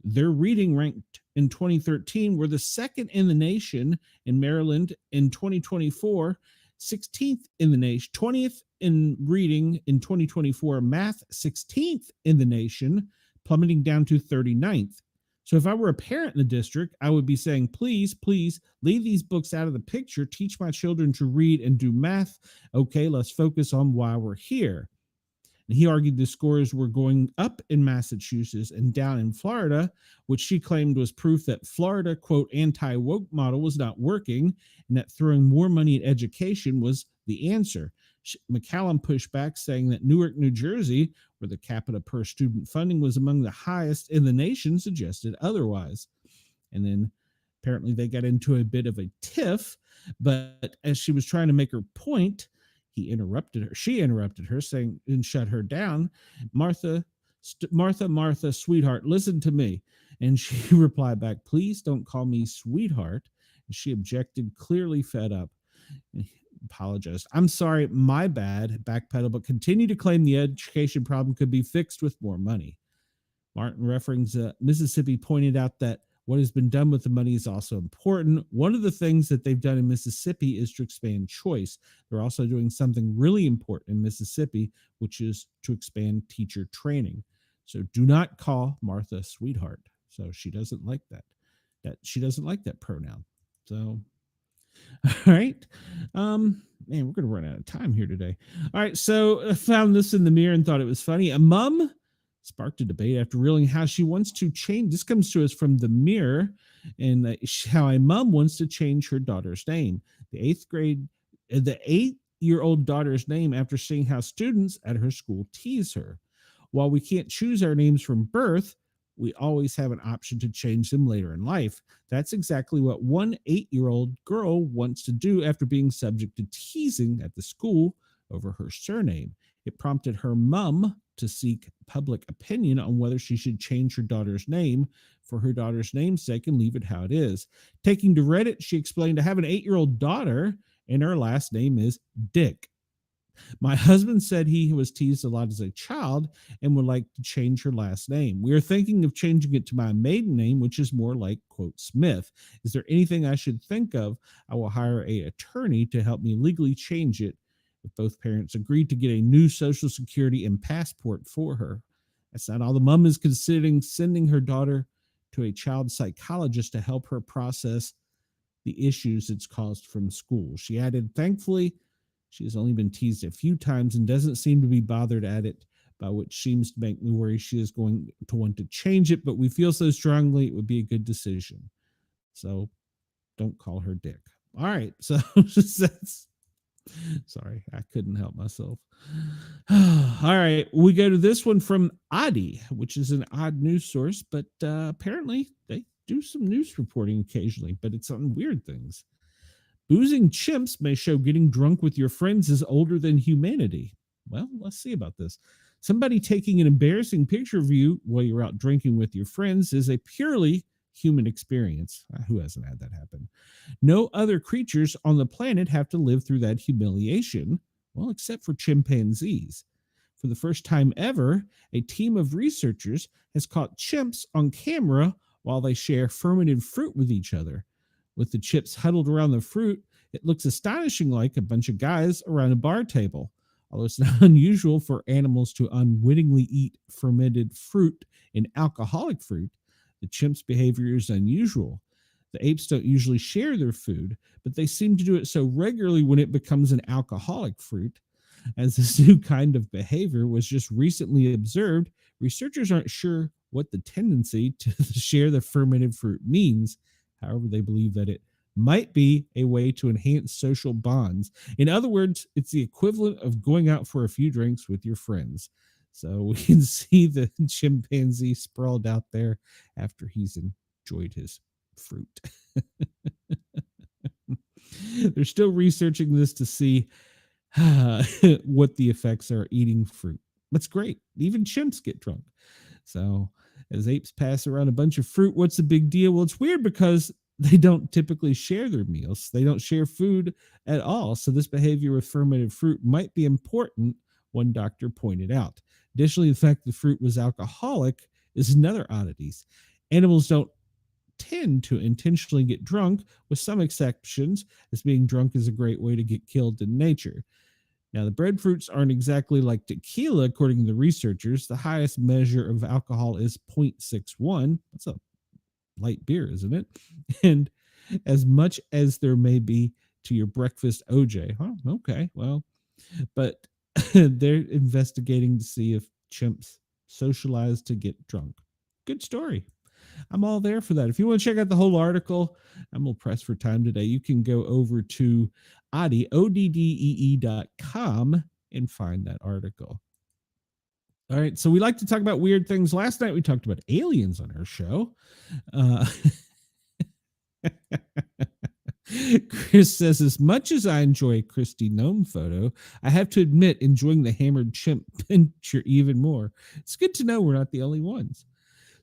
their reading ranked in 2013 were the second in the nation in Maryland in 2024, 16th in the nation, 20th in reading in 2024, math 16th in the nation, plummeting down to 39th. So if I were a parent in the district, I would be saying, please, please leave these books out of the picture. Teach my children to read and do math. Okay, let's focus on why we're here. And he argued the scores were going up in Massachusetts and down in Florida, which she claimed was proof that Florida, quote, anti-woke model was not working, and that throwing more money at education was the answer. McCallum pushed back, saying that Newark, New Jersey, where the capita per student funding was among the highest in the nation, suggested otherwise. And then apparently they got into a bit of a tiff, but as she was trying to make her point, she interrupted her, saying, and shut her down. Martha, sweetheart, listen to me. And she replied back, please don't call me sweetheart. And she objected, clearly fed up. And apologized. I'm sorry, my bad, backpedal, but continue to claim the education problem could be fixed with more money. Martin referencing Mississippi pointed out that what has been done with the money is also important. One of the things that they've done in Mississippi is to expand choice. They're also doing something really important in Mississippi, which is to expand teacher training. So do not call Martha sweetheart. So she doesn't like that. She doesn't like that pronoun. So, all right. Man, we're going to run out of time here today. All right. So I found this in the mirror and thought it was funny. A mom sparked a debate after revealing how she wants to change. This comes to us from the Mirror, and how a mom wants to change her daughter's name. The 8-year-old daughter's name after seeing how students at her school tease her. While we can't choose our names from birth, we always have an option to change them later in life. That's exactly what one 8-year-old girl wants to do after being subject to teasing at the school over her surname. It prompted her mom to seek public opinion on whether she should change her daughter's name for her daughter's namesake and leave it how it is. Taking to Reddit, she explained, I have an 8-year-old daughter and her last name is Dick. My husband said he was teased a lot as a child and would like to change her last name. We are thinking of changing it to my maiden name, which is more like, quote, Smith. Is there anything I should think of? I will hire an attorney to help me legally change it if both parents agreed to get a new Social Security and passport for her. That's not all. The mom is considering sending her daughter to a child psychologist to help her process the issues it's caused from school. She added, thankfully, she has only been teased a few times and doesn't seem to be bothered at it, by which seems to make me worry she is going to want to change it, but we feel so strongly it would be a good decision. So don't call her Dick. All right. So that's, sorry, I couldn't help myself. All right, we go to this one from Oddie, which is an odd news source, but apparently they do some news reporting occasionally, but it's on weird things. Boozing chimps may show getting drunk with your friends is older than humanity. Well, let's see about this. Somebody taking an embarrassing picture of you while you're out drinking with your friends is a purely human experience. Who hasn't had that happen? No other creatures on the planet have to live through that humiliation, well, except for chimpanzees. For the first time ever, a team of researchers has caught chimps on camera while they share fermented fruit with each other. With the chips huddled around the fruit, it looks astonishing like a bunch of guys around a bar table. Although it's not unusual for animals to unwittingly eat fermented fruit and alcoholic fruit, the chimp's behavior is unusual. The apes don't usually share their food, but they seem to do it so regularly when it becomes an alcoholic fruit. As this new kind of behavior was just recently observed, researchers aren't sure what the tendency to share the fermented fruit means. However, they believe that it might be a way to enhance social bonds. In other words, it's the equivalent of going out for a few drinks with your friends. So we can see the chimpanzee sprawled out there after he's enjoyed his fruit. They're still researching this to see what the effects are eating fruit. That's great. Even chimps get drunk. So as apes pass around a bunch of fruit, what's the big deal? Well, it's weird because they don't typically share their meals. They don't share food at all. So this behavior with fermented fruit might be important, one doctor pointed out. Additionally, the fact the fruit was alcoholic is another oddity. Animals don't tend to intentionally get drunk, with some exceptions, as being drunk is a great way to get killed in nature. Now, the breadfruits aren't exactly like tequila, according to the researchers. The highest measure of alcohol is 0.61. That's a light beer, isn't it? And as much as there may be to your breakfast OJ. Huh? Okay, well, but they're investigating to see if chimps socialize to get drunk. Good story. I'm all there for that. If you want to check out the whole article, I'm a little pressed for time today. You can go over to oddee.com and find that article. All right, so we like to talk about weird things. Last night we talked about aliens on our show. Chris says, as much as I enjoy a Christy Gnome photo, I have to admit enjoying the hammered chimp picture even more. It's good to know we're not the only ones.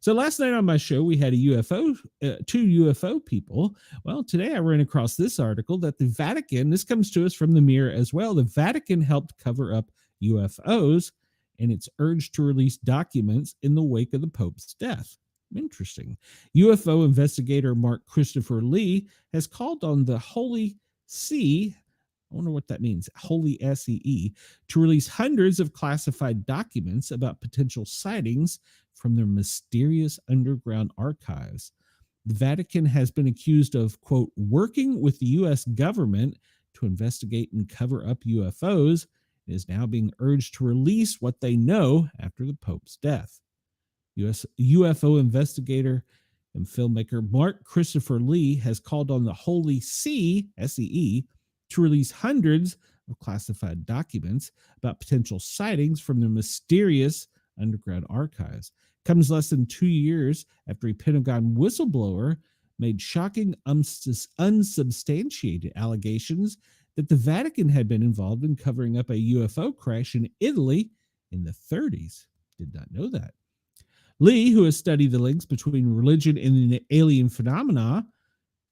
So last night on my show, we had two UFO people. Well, today I ran across this article that the Vatican, this comes to us from the Mirror as well, the Vatican helped cover up UFOs, and it's urged to release documents in the wake of the Pope's death. Interesting. UFO investigator Mark Christopher Lee has called on the Holy See, I wonder what that means, Holy SEE, to release hundreds of classified documents about potential sightings from their mysterious underground archives. The Vatican has been accused of, quote, working with the U.S. government to investigate and cover up UFOs, and is now being urged to release what they know after the Pope's death. U.S. UFO investigator and filmmaker Mark Christopher Lee has called on the Holy See, SEE, to release hundreds of classified documents about potential sightings from their mysterious underground archives. Comes less than 2 years after a Pentagon whistleblower made shocking, unsubstantiated allegations that the Vatican had been involved in covering up a UFO crash in Italy in the 30s. Did not know that. Lee, who has studied the links between religion and the alien phenomena,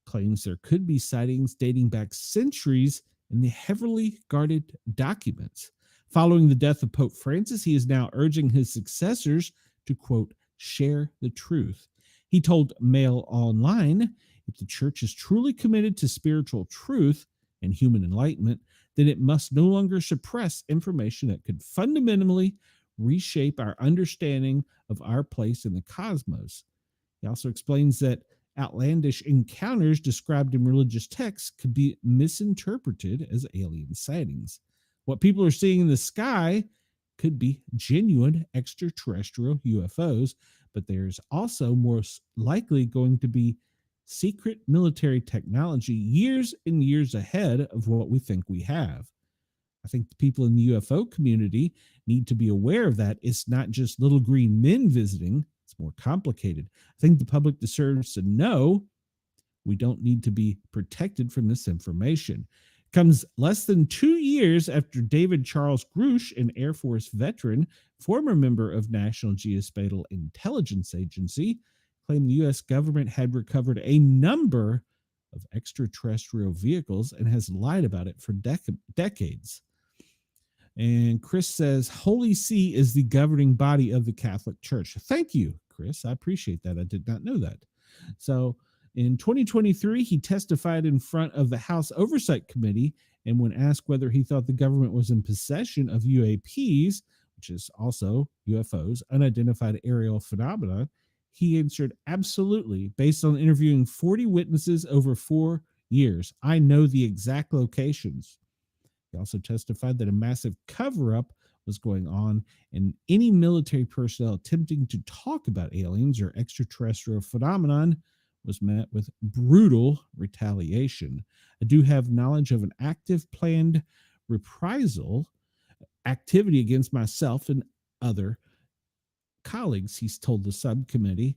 claims there could be sightings dating back centuries in the heavily guarded documents. Following the death of Pope Francis, he is now urging his successors to, quote, share the truth. He told Mail Online, if the church is truly committed to spiritual truth and human enlightenment, then it must no longer suppress information that could fundamentally reshape our understanding of our place in the cosmos. He also explains that outlandish encounters described in religious texts could be misinterpreted as alien sightings. What people are seeing in the sky could be genuine extraterrestrial UFOs, but there's also most likely going to be secret military technology years and years ahead of what we think we have. I think the people in the UFO community need to be aware of that. It's not just little green men visiting. It's more complicated. I think the public deserves to know we don't need to be protected from this information. It comes less than 2 years after David Charles Grush, an Air Force veteran, former member of National Geospatial Intelligence Agency, claimed the U.S. government had recovered a number of extraterrestrial vehicles and has lied about it for decades. And Chris says, Holy See is the governing body of the Catholic Church. Thank you, Chris. I appreciate that. I did not know that. So in 2023, he testified in front of the House Oversight Committee, and when asked whether he thought the government was in possession of UAPs, which is also UFOs, unidentified aerial phenomena, he answered, absolutely, based on interviewing 40 witnesses over 4 years. I know the exact locations. He also testified that a massive cover-up was going on, and any military personnel attempting to talk about aliens or extraterrestrial phenomenon was met with brutal retaliation. I do have knowledge of an active planned reprisal activity against myself and other colleagues, he's told the subcommittee.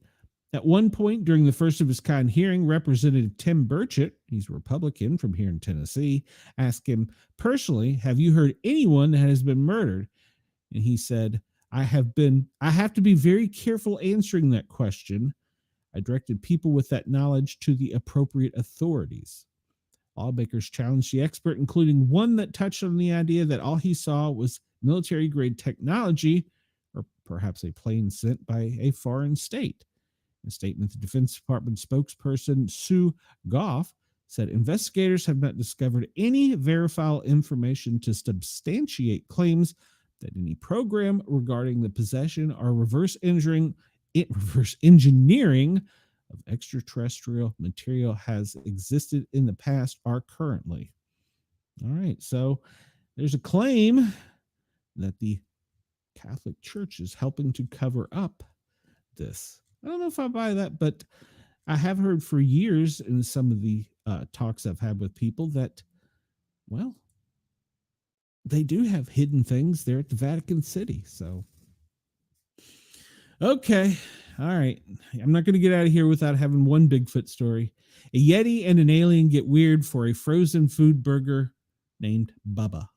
At one point during the first of his kind hearing, Representative Tim Burchett, he's a Republican from here in Tennessee, asked him personally, have you heard anyone that has been murdered? And he said, I have to be very careful answering that question. I directed people with that knowledge to the appropriate authorities. Lawmakers challenged the expert, including one that touched on the idea that all he saw was military grade technology, or perhaps a plane sent by a foreign state. In a statement, the Defense Department spokesperson Sue Goff said investigators have not discovered any verifiable information to substantiate claims that any program regarding the possession or reverse engineering of extraterrestrial material has existed in the past or currently. All right, so there's a claim that the Catholic Church is helping to cover up this. I don't know if I buy that, but I have heard for years in some of the talks I've had with people that, well, they do have hidden things there at the Vatican City. So, okay. All right. I'm not going to get out of here without having one Bigfoot story. A Yeti and an alien get weird for a frozen food burger named Bubba.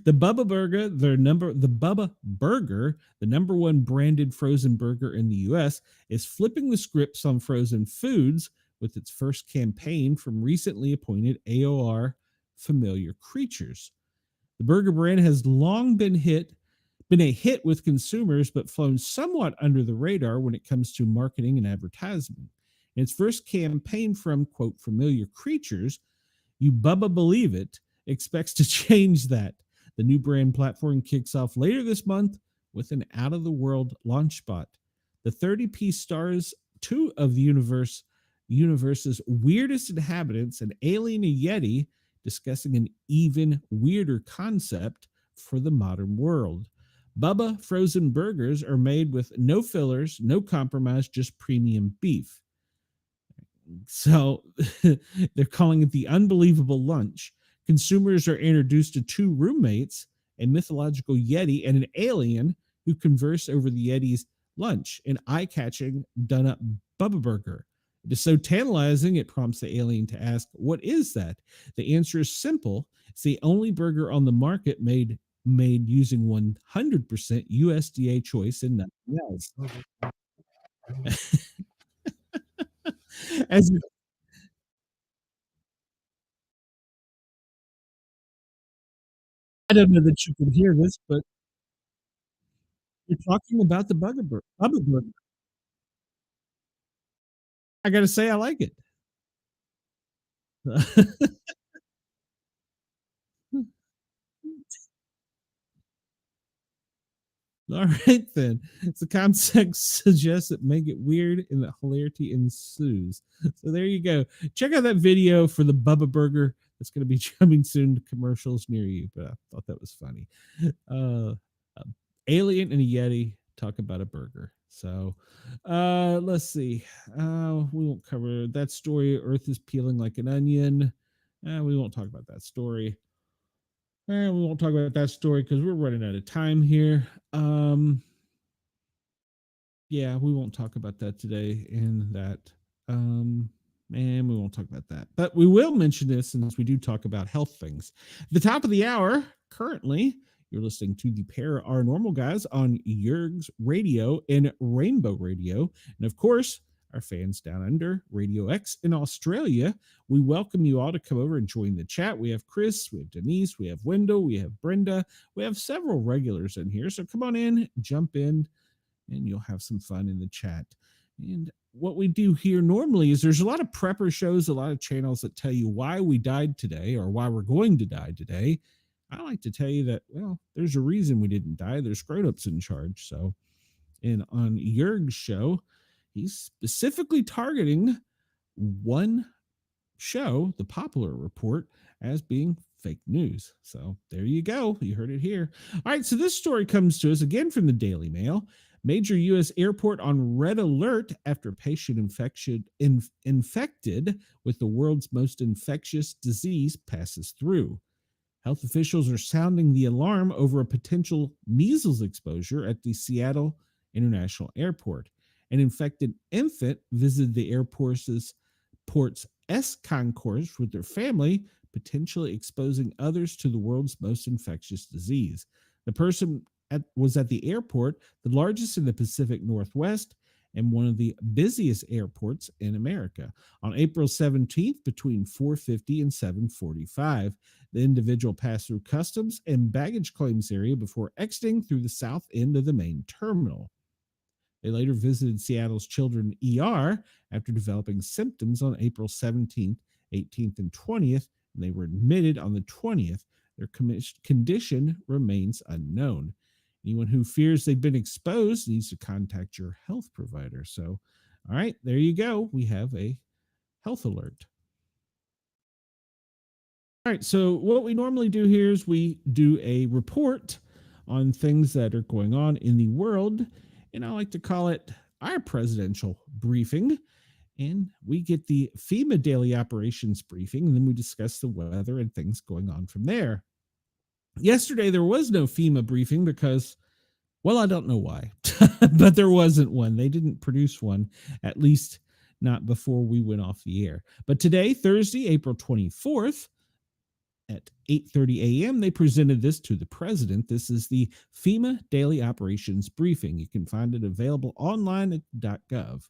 The Bubba Burger, the Bubba Burger, the number one branded frozen burger in the U.S., is flipping the scripts on frozen foods with its first campaign from recently appointed AOR Familiar Creatures. The burger brand has long been a hit with consumers, but flown somewhat under the radar when it comes to marketing and advertising. In its first campaign from, quote, Familiar Creatures, You Bubba Believe It, expects to change that. The new brand platform kicks off later this month with an out-of-the-world launch spot. The 30-piece stars two of the universe's weirdest inhabitants, an alien and Yeti, discussing an even weirder concept for the modern world. Bubba frozen burgers are made with no fillers, no compromise, just premium beef. So they're calling it the unbelievable lunch. Consumers are introduced to two roommates, a mythological Yeti and an alien who converse over the Yeti's lunch, an eye-catching, done-up Bubba Burger. It is so tantalizing, it prompts the alien to ask, what is that? The answer is simple. It's the only burger on the market made using 100% USDA choice and nothing else. As I don't know that you can hear this, but you're talking about the Bubba Burger. I got to say, I like it. All right, then. The context suggests it may get weird and that hilarity ensues. So there you go. Check out that video for the Bubba Burger that's going to be coming soon to commercials near you. But I thought that was funny. Alien and a Yeti talk about a burger. So let's see. We won't cover that story. Earth is peeling like an onion. We won't talk about that story. We won't talk about that story because we're running out of time here. Yeah, we won't talk about that today. And that, and we won't talk about that. But we will mention this since we do talk about health things. At the top of the hour, currently, you're listening to the pair Our Normal Guys on Yerg's Radio and Rainbow Radio. And of course, our fans down under, Radio X in Australia. We welcome you all to come over and join the chat. We have Chris, we have Denise, we have Wendell, we have Brenda. We have several regulars in here. So come on in, jump in, and you'll have some fun in the chat. And what we do here normally is there's a lot of prepper shows, a lot of channels that tell you why we died today or why we're going to die today. I like to tell you that, well, there's a reason we didn't die. There's grown-ups in charge. So, and on Yerg's show, he's specifically targeting one show, The Popular Report, as being fake news. So there you go. You heard it here. All right. So this story comes to us again from the Daily Mail. Major U.S. airport on red alert after patient infected with the world's most infectious disease passes through. Health officials are sounding the alarm over a potential measles exposure at the Seattle International Airport. An infected infant visited the port's S concourse with their family, potentially exposing others to the world's most infectious disease. The person was at the airport, the largest in the Pacific Northwest and one of the busiest airports in America. On April 17th, between 4:50 and 7:45, the individual passed through customs and baggage claims area before exiting through the south end of the main terminal. They later visited Seattle's Children's ER after developing symptoms on April 17th, 18th, and 20th, and they were admitted on the 20th. Their condition remains unknown. Anyone who fears they've been exposed needs to contact your health provider. So, all right, there you go. We have a health alert. All right, so what we normally do here is we do a report on things that are going on in the world, and I like to call it our presidential briefing. And we get the FEMA daily operations briefing, and then we discuss the weather and things going on from there. Yesterday, there was no FEMA briefing because, well, I don't know why, but there wasn't one. They didn't produce one, at least not before we went off the air. But today, Thursday, April 24th, at 8:30 a.m., they presented this to the president. This is the FEMA Daily Operations Briefing. You can find it available online at .gov.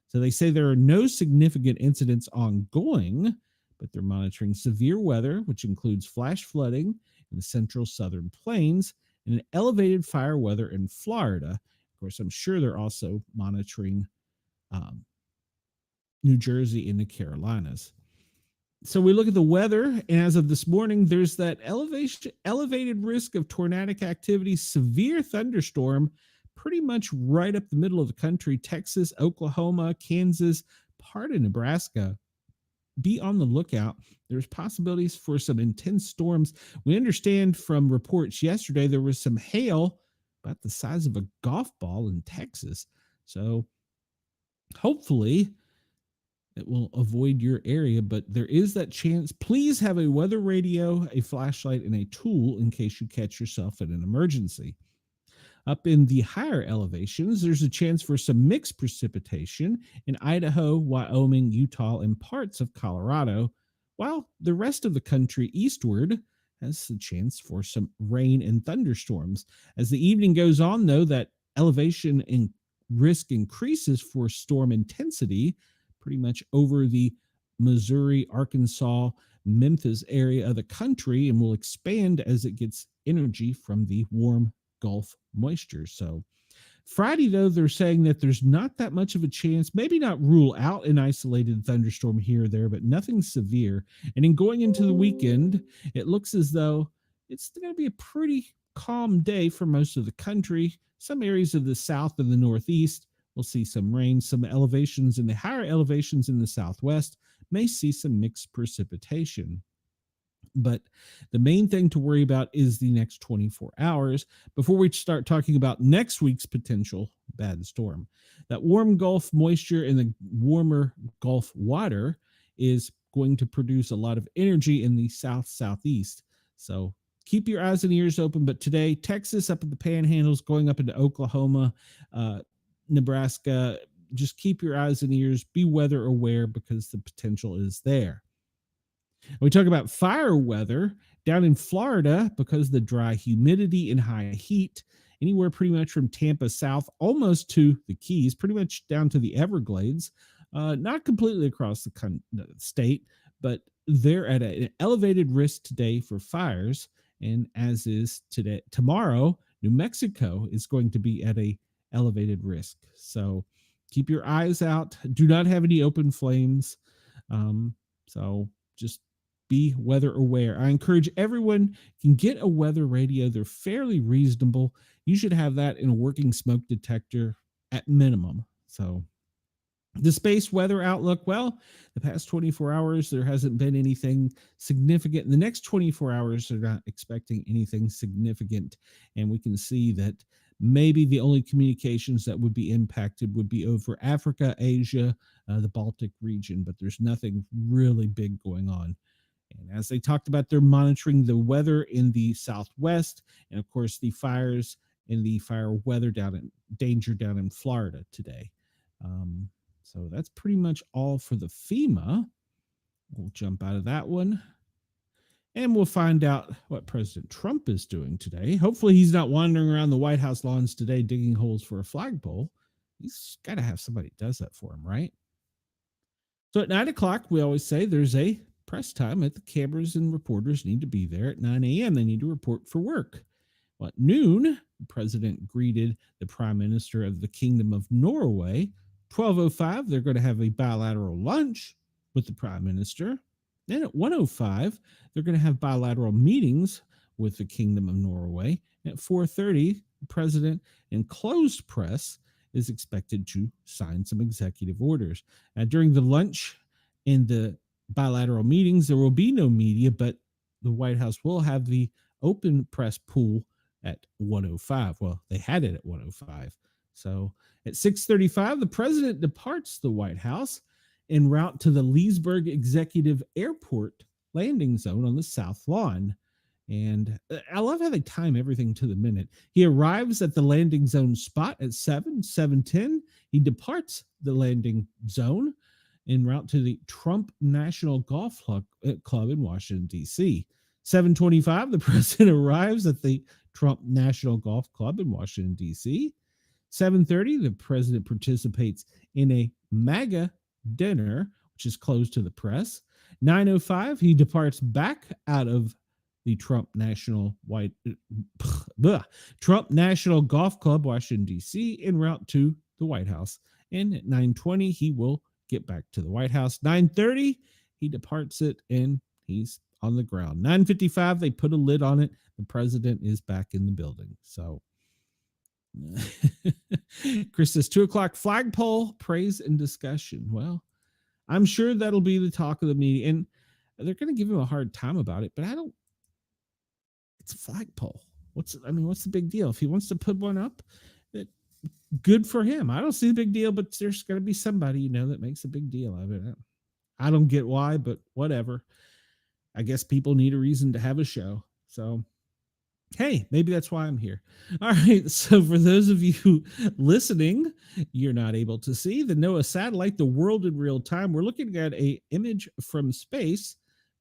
So they say there are no significant incidents ongoing, but they're monitoring severe weather, which includes flash flooding in the central southern plains and an elevated fire weather in Florida. Of course, I'm sure they're also monitoring New Jersey and the Carolinas. So we look at the weather, and as of this morning, there's that elevated risk of tornadic activity, severe thunderstorm, pretty much right up the middle of the country, Texas, Oklahoma, Kansas, part of Nebraska. Be on the lookout. There's possibilities for some intense storms. We understand from reports yesterday there was some hail about the size of a golf ball in Texas. So hopefully it will avoid your area, but there is that chance. Please have a weather radio, a flashlight, and a tool in case you catch yourself in an emergency. Up in the higher elevations, there's a chance for some mixed precipitation in Idaho, Wyoming, Utah, and parts of Colorado, while the rest of the country eastward has the chance for some rain and thunderstorms. As the evening goes on, though, that elevation and risk increases for storm intensity pretty much over the Missouri, Arkansas, Memphis area of the country, and will expand as it gets energy from the warm Gulf moisture. So Friday, though, they're saying that there's not that much of a chance, maybe not rule out an isolated thunderstorm here or there, but nothing severe. And in going into the weekend, it looks as though it's going to be a pretty calm day for most of the country. Some areas of the south and the northeast will see some rain. Some elevations in the higher elevations in the southwest may see some mixed precipitation. But the main thing to worry about is the next 24 hours before we start talking about next week's potential bad storm. That warm Gulf moisture and the warmer Gulf water is going to produce a lot of energy in the southeast. So keep your eyes and ears open. But today, Texas up in the panhandles, going up into Oklahoma, Nebraska, just keep your eyes and ears, be weather aware because the potential is there. We talk about fire weather down in Florida because the dry humidity and high heat, anywhere pretty much from Tampa south almost to the Keys, pretty much down to the Everglades, not completely across the state, but they're at an elevated risk today for fires. And as is tomorrow, New Mexico is going to be at a elevated risk. So keep your eyes out. Do not have any open flames. So just be weather aware. I encourage everyone can get a weather radio. They're fairly reasonable. You should have that in a working smoke detector at minimum. So the space weather outlook, well, the past 24 hours, there hasn't been anything significant. In the next 24 hours, they're not expecting anything significant. And we can see that Maybe the only communications that would be impacted would be over Africa, Asia, the Baltic region, but there's nothing really big going on. And as they talked about, they're monitoring the weather in the Southwest, and of course the fires and the fire weather danger down in Florida today. So that's pretty much all for the FEMA. We'll jump out of that one. And we'll find out what President Trump is doing today. Hopefully he's not wandering around the White House lawns today digging holes for a flagpole. He's got to have somebody that does that for him, right? So at 9 o'clock, we always say there's a press time that the cameras and reporters need to be there. At 9 a.m., they need to report for work. Well, at noon, the president greeted the prime minister of the Kingdom of Norway. 12:05, they're going to have a bilateral lunch with the prime minister. Then at 1:05, they're going to have bilateral meetings with the Kingdom of Norway. At 4:30, the president in closed press is expected to sign some executive orders. During the lunch and the bilateral meetings, there will be no media, but the White House will have the open press pool at 1:05. Well, they had it at 1:05. So at 6:35, the president departs the White House en route to the Leesburg Executive Airport landing zone on the South Lawn. And I love how they time everything to the minute. He arrives at the landing zone spot at 7:10. He departs the landing zone en route to the Trump National Golf Club in Washington, D.C. 7:25, the president arrives at the Trump National Golf Club in Washington, D.C. 7:30, the president participates in a MAGA dinner, which is closed to the press. 9:05, he departs back out of the Trump National Golf Club, Washington, D.C., en route to the White House. And at 9:20, he will get back to the White House. 9:30, he departs it, and he's on the ground. 9:55, they put a lid on it. The president is back in the building. So Chris says 2 o'clock flagpole, praise and discussion. Well, I'm sure that'll be the talk of the meeting, and they're going to give him a hard time about it, but it's a flagpole. What's the big deal? If he wants to put one up, good for him. I don't see the big deal, but there's going to be somebody, that makes a big deal of it. I don't get why, but whatever. I guess people need a reason to have a show. So, hey, maybe that's why I'm here. All right. So for those of you listening, you're not able to see the NOAA satellite, the world in real time. We're looking at an image from space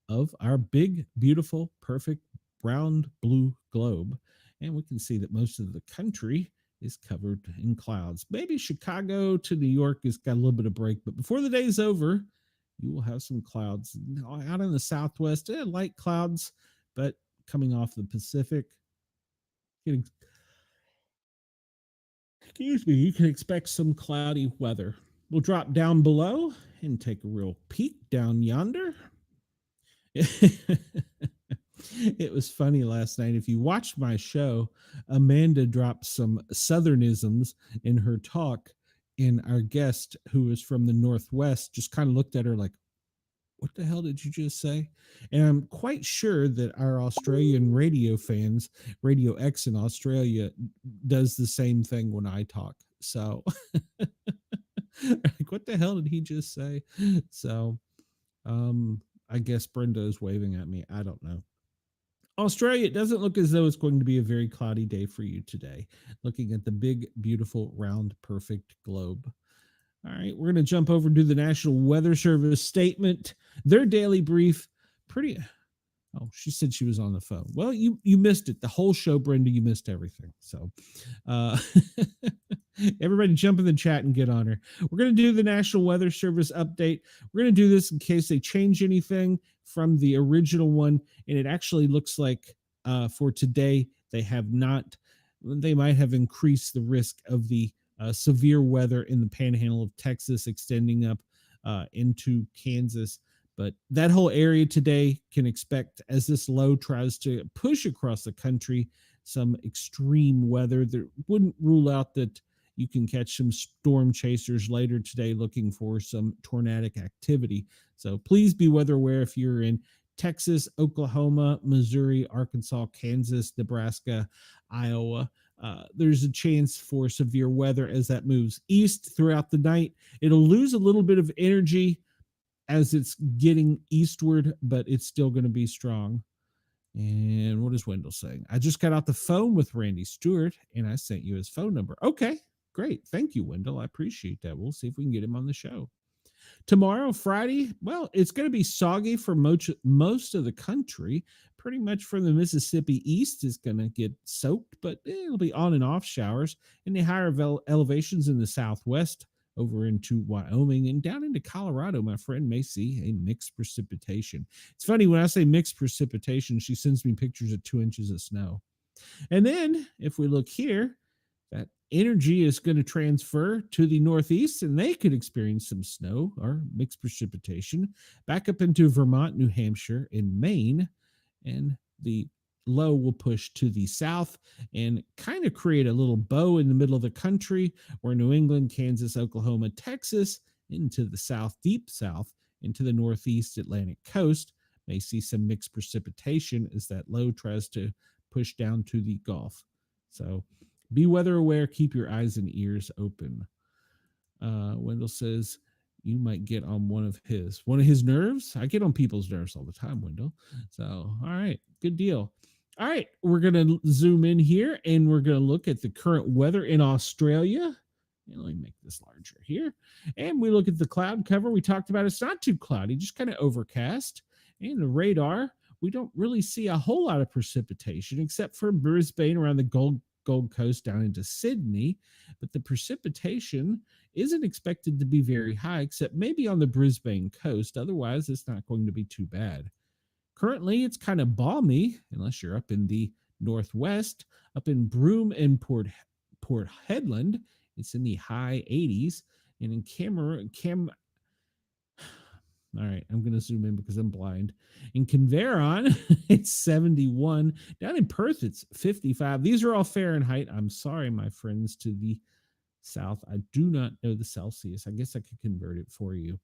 of our big, beautiful, perfect, round blue globe. And we can see that most of the country is covered in clouds. Maybe Chicago to New York has got a little bit of break, but before the day's over, you will have some clouds out in the Southwest, light clouds, but coming off the Pacific. Excuse me, you can expect some cloudy weather. We'll drop down below and take a real peek down yonder. It was funny last night. If you watched my show, Amanda dropped some Southernisms in her talk, and our guest, who is from the Northwest, just kind of looked at her like, what the hell did you just say? And I'm quite sure that our Australian radio fans, Radio X in Australia, does the same thing when I talk. So, like, what the hell did he just say? So, I guess Brenda is waving at me. I don't know. Australia, it doesn't look as though it's going to be a very cloudy day for you today. Looking at the big, beautiful, round, perfect globe. All right, we're going to jump over to the National Weather Service statement. Their daily brief, oh, she said she was on the phone. Well, you missed it. The whole show, Brenda, you missed everything. So everybody jump in the chat and get on her. We're going to do the National Weather Service update. We're going to do this in case they change anything from the original one. And it actually looks like for today, they might have increased the risk of the severe weather in the panhandle of Texas extending up into Kansas. But that whole area today can expect, as this low tries to push across the country, some extreme weather. There wouldn't rule out that you can catch some storm chasers later today looking for some tornadic activity. So please be weather aware if you're in Texas, Oklahoma, Missouri, Arkansas, Kansas, Nebraska, Iowa. There's a chance for severe weather as that moves east throughout the night. It'll lose a little bit of energy as it's getting eastward, but it's still going to be strong. And what is Wendell saying? I just got out the phone with Randy Stewart and I sent you his phone number. Okay, great. Thank you, Wendell. I appreciate that. We'll see if we can get him on the show. Tomorrow, Friday, well, it's going to be soggy for most of the country. Pretty much from the Mississippi east is going to get soaked, but it'll be on and off showers. In the higher elevations in the southwest, over into Wyoming and down into Colorado, my friend may see a mixed precipitation. It's funny, when I say mixed precipitation, she sends me pictures of 2 inches of snow. And then if we look here, that energy is going to transfer to the northeast and they could experience some snow or mixed precipitation back up into Vermont, New Hampshire, and Maine. And the low will push to the south and kind of create a little bow in the middle of the country where New England, Kansas, Oklahoma, Texas, into the south, deep south, into the northeast Atlantic coast may see some mixed precipitation as that low tries to push down to the Gulf. So be weather aware, keep your eyes and ears open. Wendell says, you might get on one of his nerves. I get on people's nerves all the time, Wendell. So, all right, good deal. All right, we're going to zoom in here and we're going to look at the current weather in Australia. And let me make this larger here. And we look at the cloud cover. We talked about it's not too cloudy, just kind of overcast. And the radar, we don't really see a whole lot of precipitation except for Brisbane around the Gold Coast down into Sydney, but the precipitation isn't expected to be very high, except maybe on the Brisbane coast. Otherwise, it's not going to be too bad. Currently, it's kind of balmy, unless you're up in the northwest, up in Broome and Port Hedland. It's in the high 80s, and in all right, I'm going to zoom in because I'm blind. In Canberra, it's 71. Down in Perth, it's 55. These are all Fahrenheit. I'm sorry, my friends to the south. I do not know the Celsius. I guess I could convert it for you.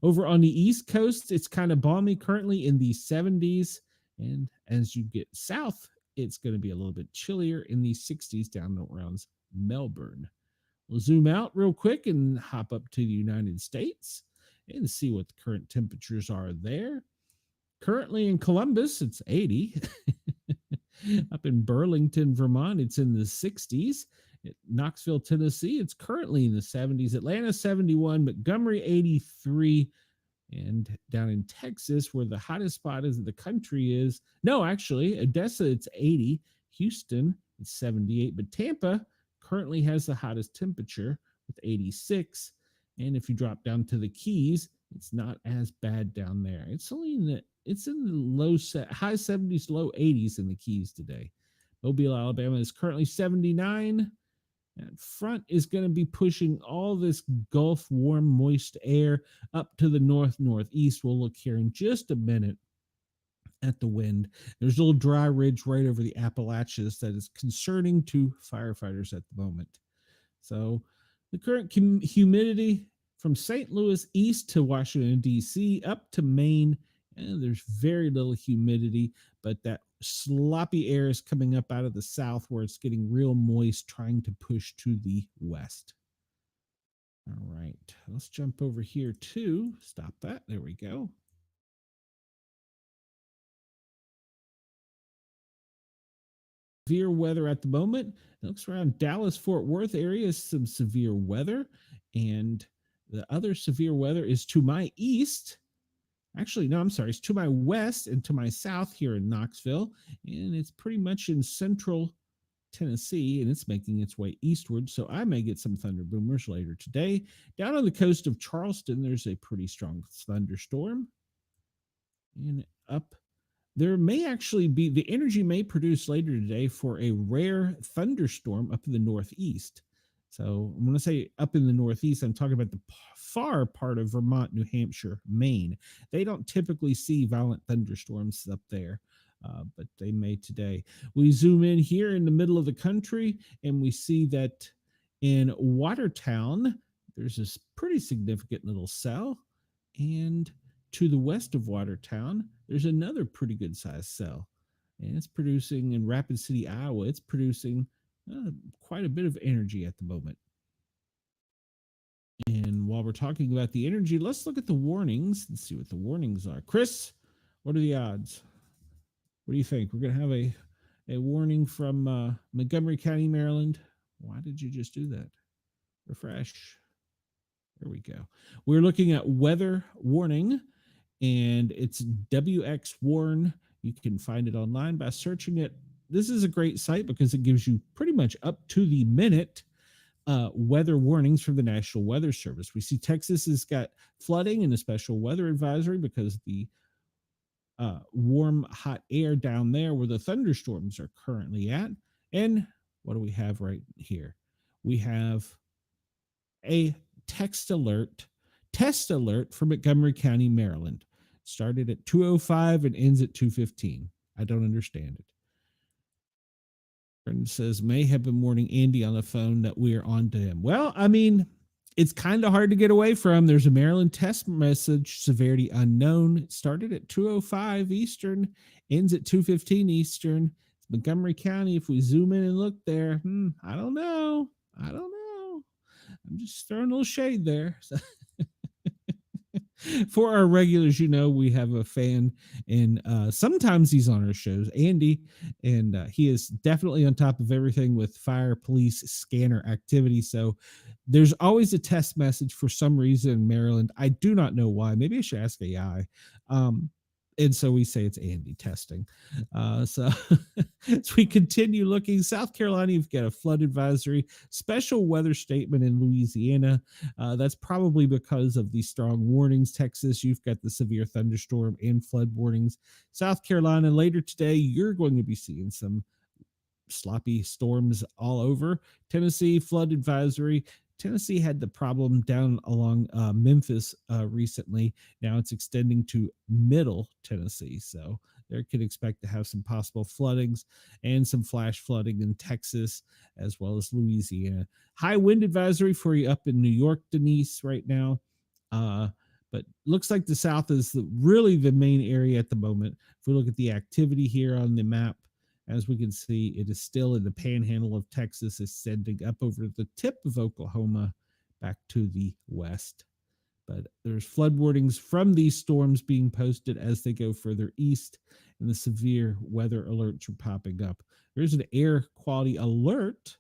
Over on the East Coast, it's kind of balmy, currently in the 70s. And as you get south, it's going to be a little bit chillier in the 60s down around Melbourne. We'll zoom out real quick and hop up to the United States and see what the current temperatures are there. Currently in Columbus, it's 80. Up in Burlington, Vermont, it's in the 60s. At Knoxville, Tennessee, it's currently in the 70s. Atlanta, 71. Montgomery, 83. And down in Texas, where the hottest spot is in the country is, no, actually, Odessa, it's 80. Houston, it's 78. But Tampa currently has the hottest temperature with 86. And if you drop down to the Keys, it's not as bad down there. It's only in the high 70s, low 80s in the Keys today. Mobile, Alabama is currently 79. And front is going to be pushing all this Gulf warm, moist air up to the northeast. We'll look here in just a minute at the wind. There's a little dry ridge right over the Appalachians that is concerning to firefighters at the moment. So the current humidity from St. Louis east to Washington, D.C., up to Maine, and there's very little humidity, but that sloppy air is coming up out of the south where it's getting real moist, trying to push to the west. All right, let's jump over here to stop that. There we go. Severe weather at the moment. It looks around Dallas, Fort Worth area is some severe weather, and the other severe weather is to my east. Actually, no, I'm sorry. It's to my west and to my south here in Knoxville, and it's pretty much in central Tennessee, and it's making its way eastward, so I may get some thunder boomers later today. Down on the coast of Charleston, there's a pretty strong thunderstorm. And up there may actually be, the energy may produce later today for a rare thunderstorm up in the northeast. So I'm going to say up in the northeast, I'm talking about the far part of Vermont, New Hampshire, Maine. They don't typically see violent thunderstorms up there, but they may today. We zoom in here in the middle of the country, and we see that in Watertown, there's this pretty significant little cell. And to the west of Watertown, there's another pretty good sized cell. And it's producing in Rapid City, Iowa, it's producing quite a bit of energy at the moment. And while we're talking about the energy, let's look at the warnings and see what the warnings are. Chris, what are the odds? What do you think? We're going to have a warning from Montgomery County, Maryland. Why did you just do that? Refresh. There we go. We're looking at weather warning, and it's WX Warn. You can find it online by searching it. This is a great site because it gives you pretty much up to the minute weather warnings from the National Weather Service. We see Texas has got flooding and a special weather advisory because the warm, hot air down there where the thunderstorms are currently at. And what do we have right here? We have a test alert for Montgomery County, Maryland. Started at 2:05 and ends at 2:15. I don't understand it. And says may have been warning Andy on the phone that we are on to him. Well, I mean, it's kind of hard to get away from. There's a Maryland test message, severity unknown. It started at 2:05 Eastern, ends at 2:15 Eastern. It's Montgomery County. If we zoom in and look there, I don't know. I'm just throwing a little shade there. For our regulars, we have a fan, and sometimes he's on our shows, Andy, and he is definitely on top of everything with fire, police, scanner activity. So there's always a test message for some reason in Maryland. I do not know why. Maybe I should ask AI. And so we say it's Andy testing. So as we continue looking, South Carolina, you've got a flood advisory, special weather statement in Louisiana. That's probably because of the strong warnings. Texas, you've got the severe thunderstorm and flood warnings. South Carolina, later today, you're going to be seeing some sloppy storms all over. Tennessee, flood advisory. Tennessee had the problem down along Memphis recently. Now it's extending to middle Tennessee. So there could expect to have some possible floodings and some flash flooding in Texas as well as Louisiana. High wind advisory for you up in New York, Denise, right now. But looks like the South is really the main area at the moment. If we look at the activity here on the map, as we can see, it is still in the panhandle of Texas, ascending up over the tip of Oklahoma back to the west. But there's flood warnings from these storms being posted as they go further east, and the severe weather alerts are popping up. There's an air quality alert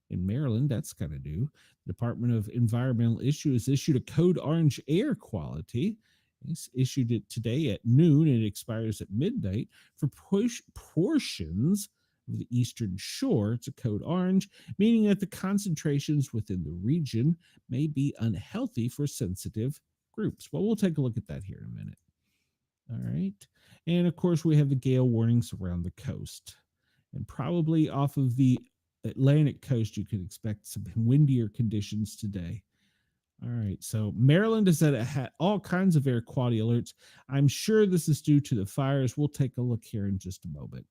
in Maryland. That's kind of new. The Department of Environmental Issues issued a code orange air quality. It's issued it today at noon and it expires at midnight for portions of the eastern shore. It's a code orange, meaning that the concentrations within the region may be unhealthy for sensitive groups. Well, we'll take a look at that here in a minute. All right. And of course, we have the gale warnings around the coast. And probably off of the Atlantic coast, you could expect some windier conditions today. All right, so Maryland has had all kinds of air quality alerts. I'm sure this is due to the fires. We'll take a look here in just a moment.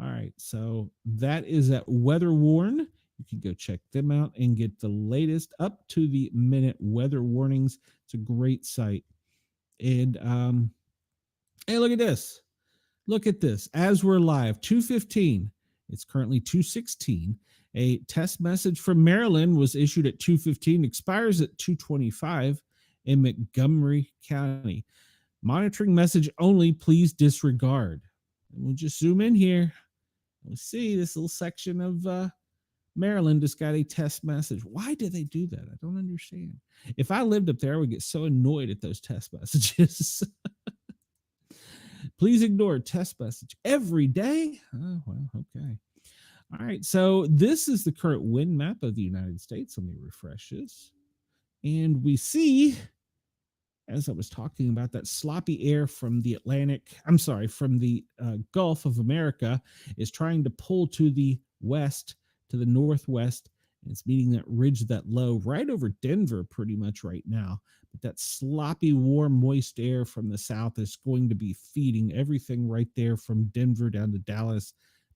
All right, so that is at Weather Warn. You can go check them out and get the latest up to the minute weather warnings. It's a great site. And hey, look at this. Look at this. As we're live, 2:15. It's currently 2:16. A test message from Maryland was issued at 2:15, expires at 2:25 in Montgomery County. Monitoring message only, please disregard. And we'll just zoom in here. We'll see this little section of Maryland just got a test message. Why do they do that? I don't understand. If I lived up there, I would get so annoyed at those test messages. Please ignore test message every day. Oh, well, okay. All right, so this is the current wind map of the United States. Let me refresh this. And we see, as I was talking about, that sloppy air from the from the Gulf of America is trying to pull to the west, to the northwest. And it's meeting that ridge, that low right over Denver pretty much right now. But that sloppy, warm, moist air from the south is going to be feeding everything right there from Denver down to Dallas,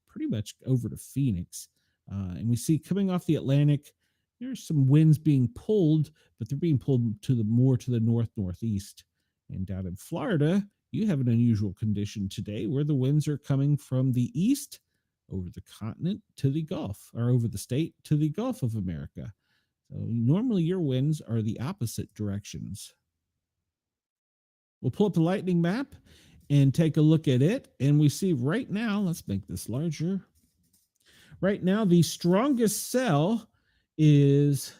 pretty much over to Phoenix. And we see coming off the Atlantic, there's some winds being pulled, but they're being pulled to the more to the northeast. And down in Florida, you have an unusual condition today where the winds are coming from the east over the continent to the Gulf, or over the state to the Gulf of America. So normally your winds are the opposite directions. We'll pull up the lightning map and take a look at it. And we see right now, let's make this larger. Right now, the strongest cell is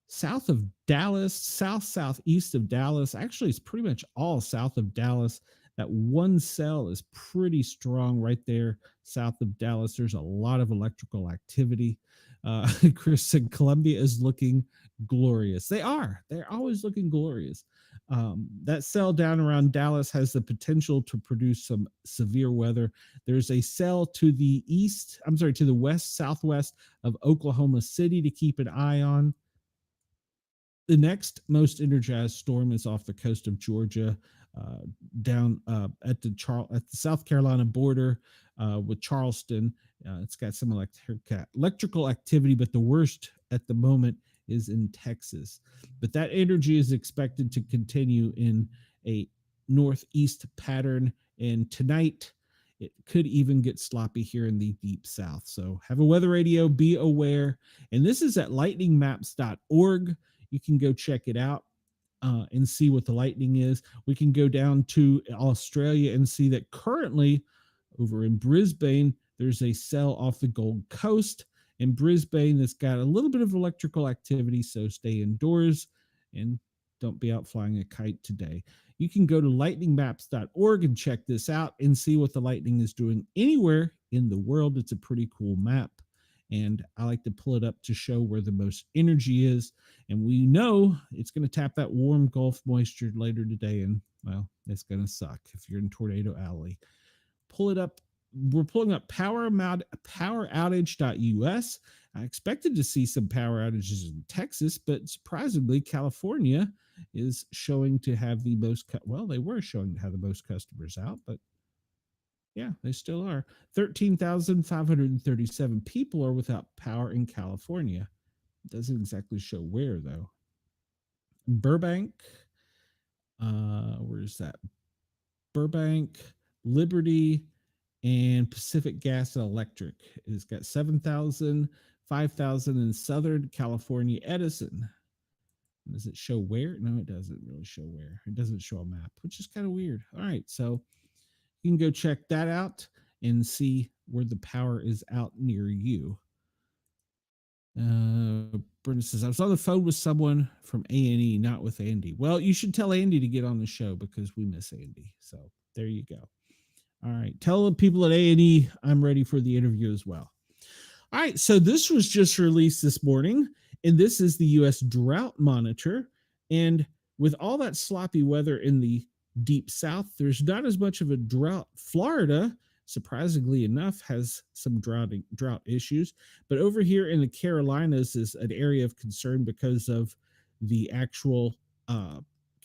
south of Dallas, southeast of Dallas. Actually, it's pretty much all south of Dallas. That one cell is pretty strong right there south of Dallas. There's a lot of electrical activity. Chris said Columbia is looking glorious. They are. They're always looking glorious. That cell down around Dallas has the potential to produce some severe weather. There's a cell to the to the west, southwest of Oklahoma City to keep an eye on. The next most energized storm is off the coast of Georgia, down at the South Carolina border with Charleston. It's got some electrical activity, but the worst at the moment is in Texas. But that energy is expected to continue in a northeast pattern, and tonight it could even get sloppy here in the deep south. So have a weather radio, be aware. And this is at lightningmaps.org. You can go check it out and see what the lightning is. We can go down to Australia and see that currently over in Brisbane, there's a cell off the Gold Coast in Brisbane that's got a little bit of electrical activity, so stay indoors and don't be out flying a kite today. You can go to lightningmaps.org and check this out and see what the lightning is doing anywhere in the world. It's a pretty cool map. And I like to pull it up to show where the most energy is. And we know it's going to tap that warm Gulf moisture later today. And, well, it's going to suck if you're in Tornado Alley. Pull it up. We're pulling up poweroutage.us. I expected to see some power outages in Texas, but surprisingly, California is showing to have the most. Well, they were showing to have the most customers out, but yeah, they still are. 13,537 people are without power in California. It doesn't exactly show where, though. Burbank, where's that? Burbank, Liberty, and Pacific Gas and Electric. It's got 7,000, 5,000 in Southern California. Edison. Does it show where? No, it doesn't really show where. It doesn't show a map, which is kind of weird. All right, so you can go check that out and see where the power is out near you. Brenda says, I was on the phone with someone from A&E, not with Andy. Well, you should tell Andy to get on the show because we miss Andy. So there you go. All right. Tell the people at A&E I'm ready for the interview as well. All right. So this was just released this morning, and this is the U.S. Drought Monitor. And with all that sloppy weather in the deep south, there's not as much of a drought. Florida, surprisingly enough, has some drought issues. But over here in the Carolinas is an area of concern because of the actual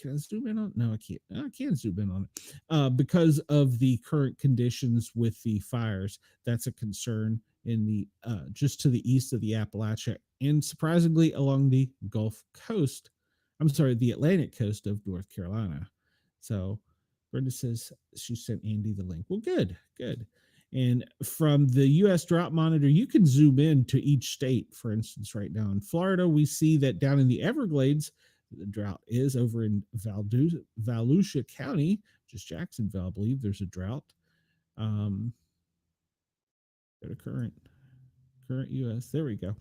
can I zoom in on? No, I can't. I can zoom in on it because of the current conditions with the fires. That's a concern in the just to the east of the Appalachia, and surprisingly along the Gulf Coast. I'm sorry, the Atlantic coast of North Carolina. So Brenda says she sent Andy the link. Well, good. And from the U.S. Drought Monitor, you can zoom in to each state. For instance, right now in Florida, we see that down in the Everglades, the drought is over in Volusia County, just Jacksonville, I believe there's a drought. Go to current U.S. There we go.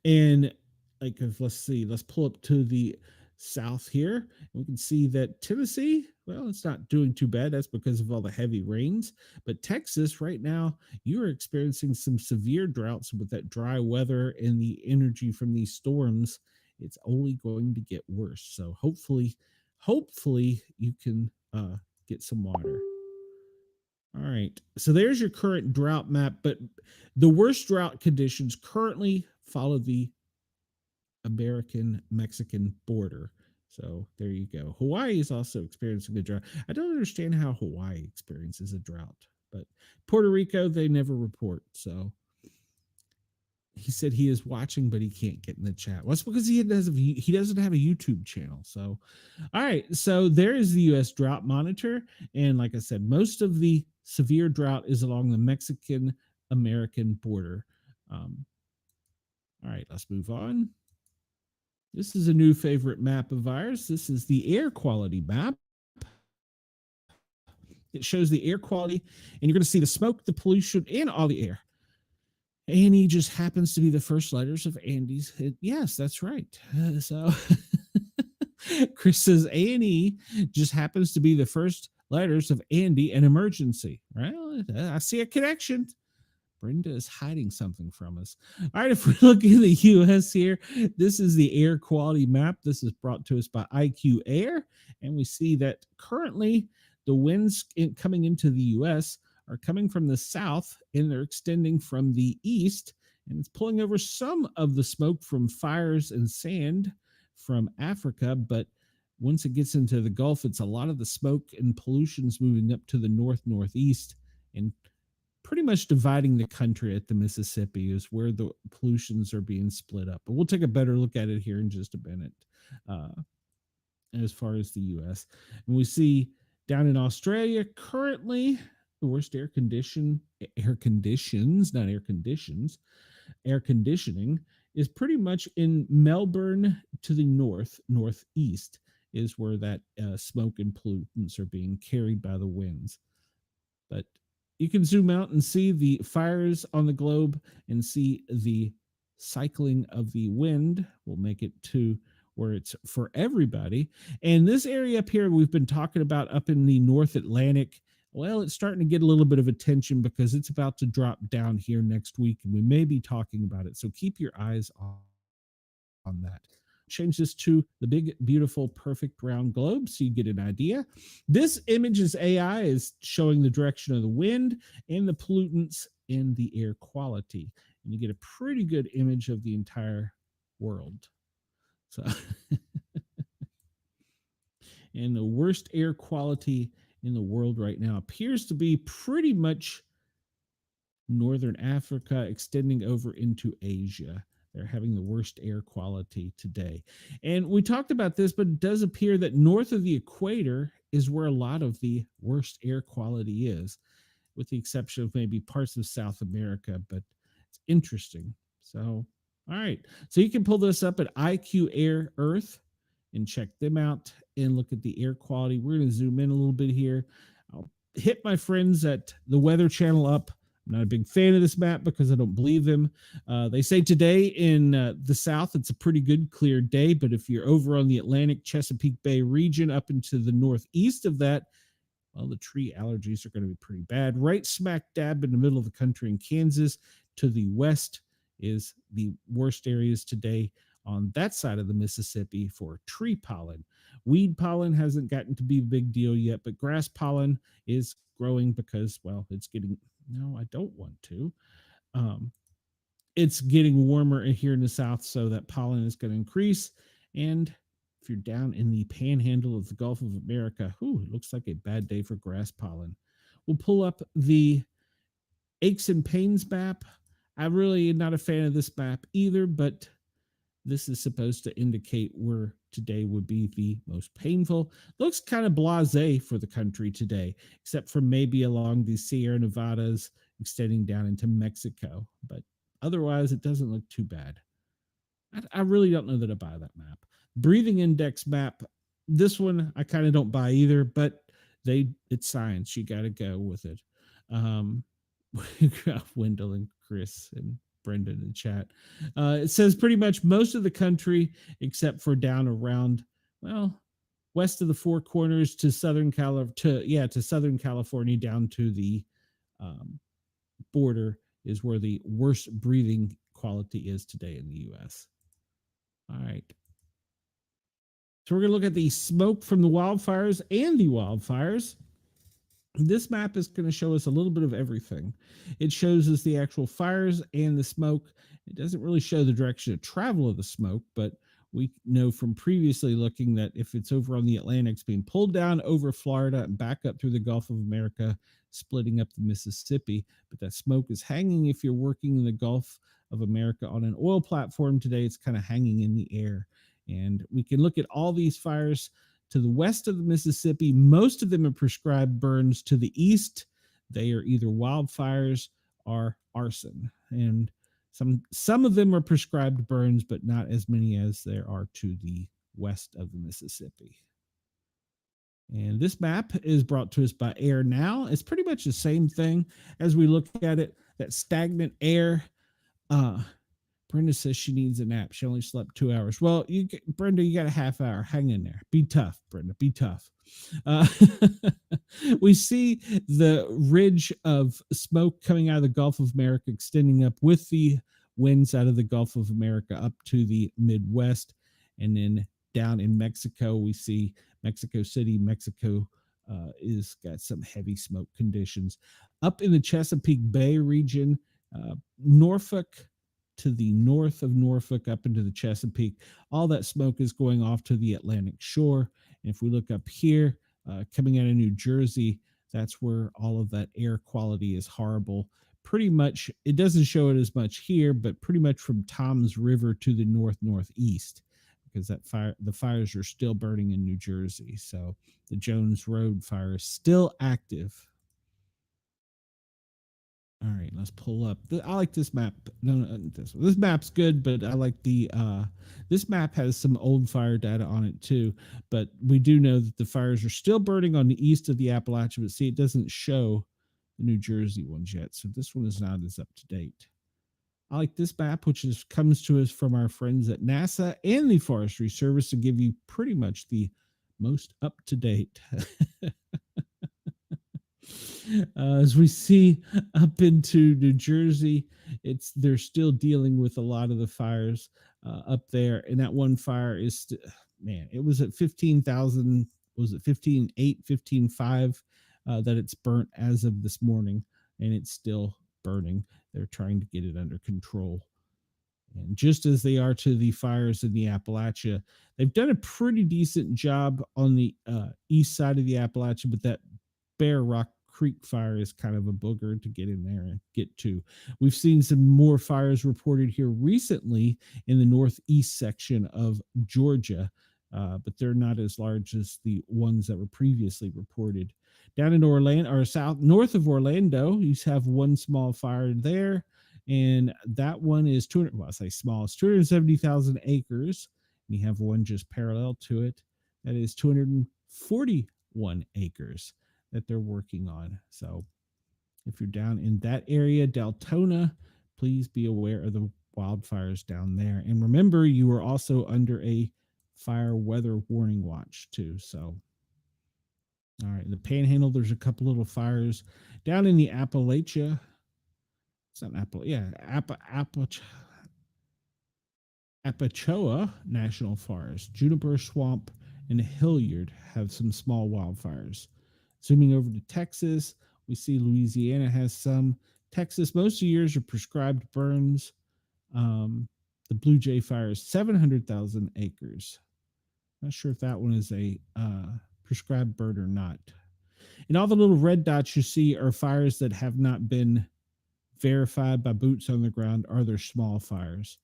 And let's pull up to the south here. We can see that Tennessee, well, it's not doing too bad. That's because of all the heavy rains. But Texas right now, you are experiencing some severe droughts with that dry weather and the energy from these storms. It's only going to get worse. So hopefully you can get some water. All right. So there's your current drought map, but the worst drought conditions currently follow the American-Mexican border. So there you go. Hawaii is also experiencing a drought. I don't understand how Hawaii experiences a drought, but Puerto Rico, they never report. So he said he is watching, but he can't get in the chat. Well, that's because he doesn't have a YouTube channel. So, all right. So there is the U.S. Drought Monitor. And like I said, most of the severe drought is along the Mexican American border. All right, let's move on. This is a new favorite map of ours. This is the air quality map. It shows the air quality, and you're going to see the smoke, the pollution, and all the air. Annie just happens to be the first letters of Andy's. Yes, that's right. So Chris says Annie just happens to be the first letters of Andy, an emergency. Well, I see a connection. Brenda is hiding something from us. All right, if we look in the U.S. here, this is the air quality map. This is brought to us by IQ Air, and we see that currently the winds coming into the U.S. are coming from the south, and they're extending from the east, and it's pulling over some of the smoke from fires and sand from Africa, but once it gets into the Gulf, it's a lot of the smoke and pollution's moving up to the northeast, and pretty much dividing the country at the Mississippi is where the pollutions are being split up. But we'll take a better look at it here in just a minute as far as the U.S. And we see down in Australia currently the worst air conditioning is pretty much in Melbourne to the northeast is where that smoke and pollutants are being carried by the winds. But you can zoom out and see the fires on the globe and see the cycling of the wind. We'll make it to where it's for everybody. And this area up here we've been talking about up in the North Atlantic, well, it's starting to get a little bit of attention because it's about to drop down here next week, and we may be talking about it. So keep your eyes on that. Change this to the big, beautiful, perfect round globe so you get an idea. This image's AI is showing the direction of the wind and the pollutants and the air quality. And you get a pretty good image of the entire world. So, and the worst air quality in the world right now appears to be pretty much Northern Africa, extending over into Asia. They're having the worst air quality today. And we talked about this, but it does appear that north of the equator is where a lot of the worst air quality is, with the exception of maybe parts of South America, but it's interesting. So, all right. So you can pull this up at IQ Air Earth and check them out and look at the air quality. We're going to zoom in a little bit here. I'll hit my friends at the Weather Channel up. I'm not a big fan of this map because I don't believe them. They say today in the south, it's a pretty good clear day. But if you're over on the Atlantic Chesapeake Bay region up into the northeast of that, well, the tree allergies are going to be pretty bad. Right smack dab in the middle of the country in Kansas to the west is the worst areas today on that side of the Mississippi for tree pollen. Weed pollen hasn't gotten to be a big deal yet, but grass pollen is growing because, well, it's getting... No, I don't want to. It's getting warmer here in the south, so that pollen is going to increase. And if you're down in the panhandle of the Gulf of America, it looks like a bad day for grass pollen. We'll pull up the aches and pains map. I'm really not a fan of this map either, but this is supposed to indicate where today would be the most painful. Looks kind of blasé for the country today, except for maybe along the Sierra Nevadas extending down into Mexico. But otherwise, it doesn't look too bad. I really don't know that I buy that map. Breathing index map, this one I kind of don't buy either, but it's science. You got to go with it. We got Wendell and Chris and Brendan in chat. It says pretty much most of the country, except for down around, well, west of the Four Corners to Southern California down to the border is where the worst breathing quality is today in the U.S. All right. So we're going to look at the smoke from the wildfires and the wildfires. This map is going to show us a little bit of everything. It shows us the actual fires and the smoke. It doesn't really show the direction of travel of the smoke, but we know from previously looking that if it's over on the Atlantic, it's being pulled down over Florida and back up through the Gulf of America, splitting up the Mississippi. But that smoke is hanging if you're working in the Gulf of America on an oil platform today. It's kind of hanging in the air. And we can look at all these fires to the west of the Mississippi. Most of them are prescribed burns. To the east, they are either wildfires are arson, and some of them are prescribed burns, but not as many as there are to the west of the Mississippi. And this map is brought to us by Air Now. It's pretty much the same thing as we look at it. That stagnant air. Brenda says she needs a nap. She only slept 2 hours. Well, Brenda, you got a half hour. Hang in there. Be tough, Brenda. Be tough. Uh, we see the ridge of smoke coming out of the Gulf of America, extending up with the winds out of the Gulf of America up to the Midwest. And then down in Mexico, we see Mexico City. Mexico is got some heavy smoke conditions. Up in the Chesapeake Bay region, Norfolk, to the north of Norfolk up into the Chesapeake, all that smoke is going off to the Atlantic shore. And if we look up here, coming out of New Jersey, that's where all of that air quality is horrible. Pretty much, it doesn't show it as much here, but pretty much from Tom's River to the northeast, because the fires are still burning in New Jersey. So the Jones Road fire is still active. All right, let's pull up. I like this map. No, this map's good, but I like this map has some old fire data on it too. But we do know that the fires are still burning on the east of the Appalachia. But see, it doesn't show the New Jersey ones yet, so this one is not as up to date. I like this map, which comes to us from our friends at NASA and the Forestry Service to give you pretty much the most up to date. As we see up into New Jersey, they're still dealing with a lot of the fires up there, and that one fire is it was at 15,000. Was it 15,800, 15,500 that it's burnt as of this morning, and it's still burning. They're trying to get it under control. And just as they are to the fires in the Appalachia, they've done a pretty decent job on the east side of the Appalachia, but that Bear Rock Creek fire is kind of a booger to get in there and get to. We've seen some more fires reported here recently in the northeast section of Georgia, but they're not as large as the ones that were previously reported. Down in Orlando, or north of Orlando, you have one small fire there, and that one is 200. Well, I say small. It's 270,000 acres. And you have one just parallel to it that is 241 acres that they're working on. So if you're down in that area, Deltona, please be aware of the wildfires down there. And remember, you are also under a fire weather warning watch too. So, all right, the Panhandle, there's a couple little fires down in the Appalachia. It's not Apachoa National Forest, Juniper Swamp, and Hilliard have some small wildfires. Zooming over to Texas, we see Louisiana has some. Texas, most of the years are prescribed burns. The Blue Jay fire is 700,000 acres. Not sure if that one is a prescribed burn or not. And all the little red dots you see are fires that have not been verified by boots on the ground, are their small fires.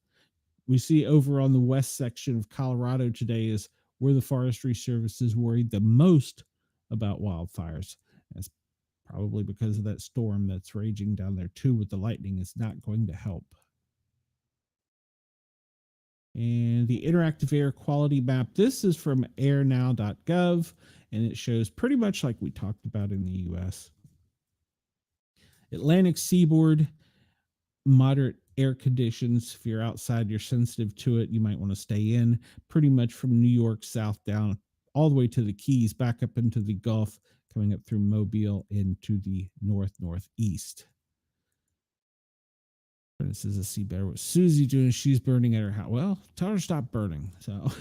We see over on the west section of Colorado today is where the Forestry Service is worried the most about wildfires. That's probably because of that storm that's raging down there too with the lightning. Is not going to help. And the interactive air quality map, this is from airnow.gov, and it shows pretty much like we talked about in the US. Atlantic seaboard, moderate air conditions. If you're outside, you're sensitive to it, you might want to stay in. Pretty much from New York south down all the way to the Keys, back up into the Gulf, coming up through Mobile into the northeast. This is a sea bear. What's Susie doing? She's burning at her house. Well, tell her to stop burning. So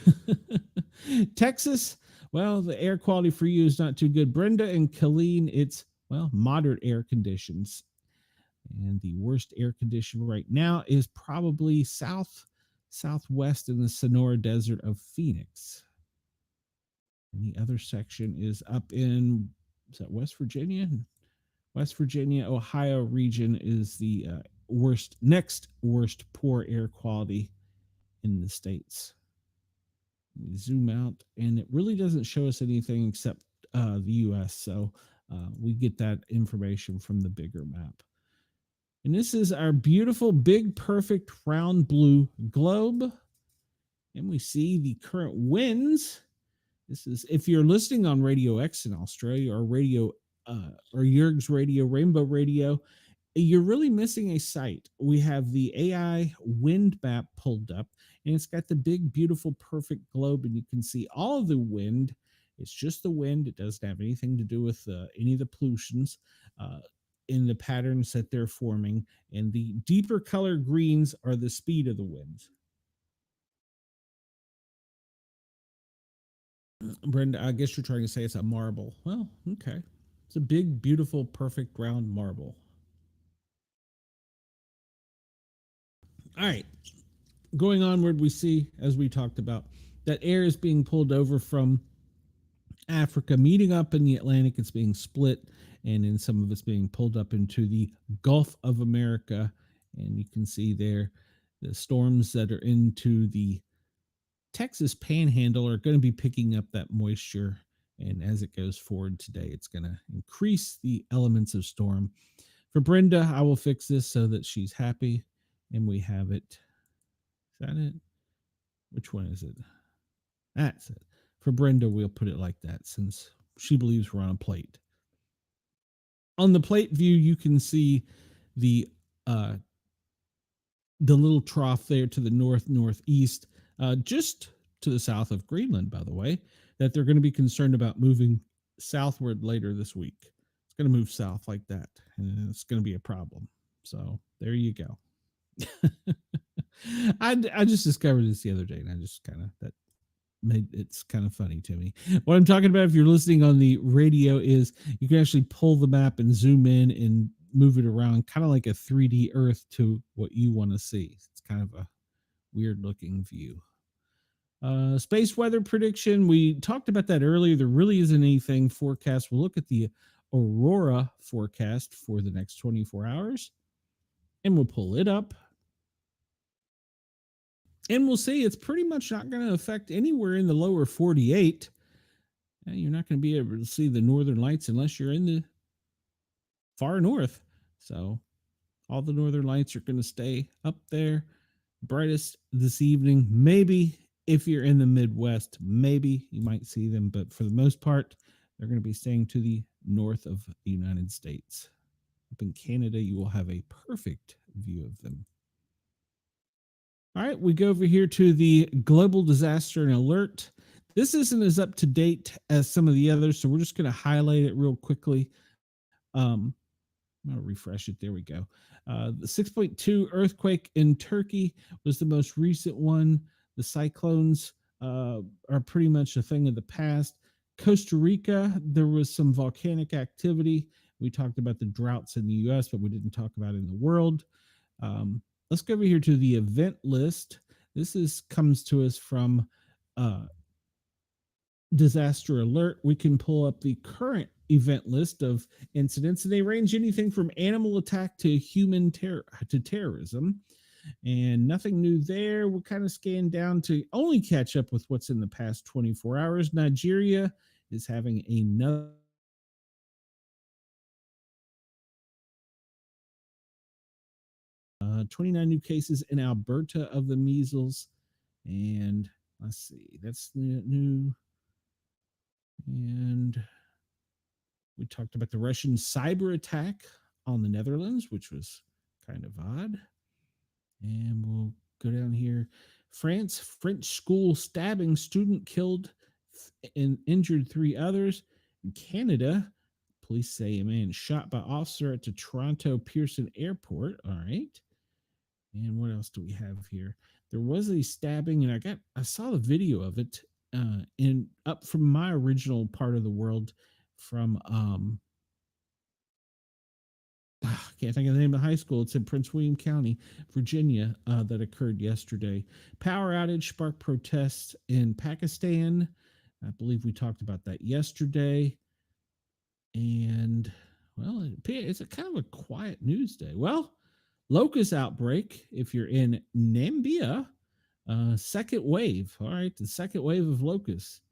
Texas, well, the air quality for you is not too good. Brenda and Colleen, it's, well, moderate air conditions. And the worst air condition right now is probably southwest in the Sonora Desert of Phoenix. And the other section is up in, is that West Virginia? West Virginia, Ohio region is the next worst poor air quality in the States. We zoom out, and it really doesn't show us anything except the U.S., so we get that information from the bigger map. And this is our beautiful, big, perfect, round blue globe. And we see the current winds. This is if you're listening on Radio X in Australia or or Yerg's Radio, Rainbow Radio, you're really missing a sight. We have the AI wind map pulled up, and it's got the big, beautiful, perfect globe, and you can see all of the wind. It's just the wind. It doesn't have anything to do with any of the pollutions in the patterns that they're forming. And the deeper color greens are the speed of the winds. Brenda, I guess you're trying to say it's a marble. Well, okay. It's a big, beautiful, perfect round marble. All right. Going onward, we see, as we talked about, that air is being pulled over from Africa, meeting up in the Atlantic. It's being split, and in some of it's being pulled up into the Gulf of America. And you can see there the storms that are into the Texas panhandle are going to be picking up that moisture. And as it goes forward today, it's going to increase the elements of storm. For Brenda, I will fix this so that she's happy. And we have it. Is that it? Which one is it? That's it. For Brenda, we'll put it like that since she believes we're on a plate. On the plate view, you can see the little trough there to the northeast, just to the south of Greenland, by the way, that they're going to be concerned about moving southward later this week. It's going to move south like that, and it's going to be a problem. So there you go. I just discovered this the other day, and I just kind of it's kind of funny to me. What I'm talking about, if you're listening on the radio, is you can actually pull the map and zoom in and move it around, kind of like a 3D Earth to what you want to see. It's kind of a weird looking view. Space weather prediction. We talked about that earlier. There really isn't anything forecast. We'll look at the aurora forecast for the next 24 hours, and we'll pull it up. And we'll see it's pretty much not going to affect anywhere in the lower 48. You're not going to be able to see the northern lights unless you're in the far north. So all the northern lights are going to stay up there. Brightest this evening. Maybe if you're in the Midwest, maybe you might see them. But for the most part, they're going to be staying to the north of the United States. Up in Canada, you will have a perfect view of them. All right, we go over here to the global disaster and alert. This isn't as up to date as some of the others, so we're just going to highlight it real quickly. I'm going to refresh it. There we go. The 6.2 earthquake in Turkey was the most recent one. The cyclones are pretty much a thing of the past. Costa Rica, there was some volcanic activity. We talked about the droughts in the U.S., but we didn't talk about it in the world. Let's go over here to the event list. This comes to us from Disaster Alert. We can pull up the current event list of incidents, and they range anything from animal attack to human terrorism. And nothing new there. We'll kind of scan down to only catch up with what's in the past 24 hours. Nigeria is having another 29 new cases in Alberta of the measles. And let's see, that's the new. And we talked about the Russian cyber attack on the Netherlands, which was kind of odd. And we'll go down here. France, French school stabbing, student killed and injured 3 others. In Canada, police say a man shot by officer at the Toronto Pearson Airport. All right. And what else do we have here? There was a stabbing, and I saw the video of it in up from my original part of the world from I can't think of the name of the high school. It's in Prince William County, Virginia, that occurred yesterday. Power outage sparked protests in Pakistan. I believe we talked about that yesterday. And, well, it's a kind of a quiet news day. Well, locust outbreak, if you're in Namibia, second wave. All right, the second wave of locusts.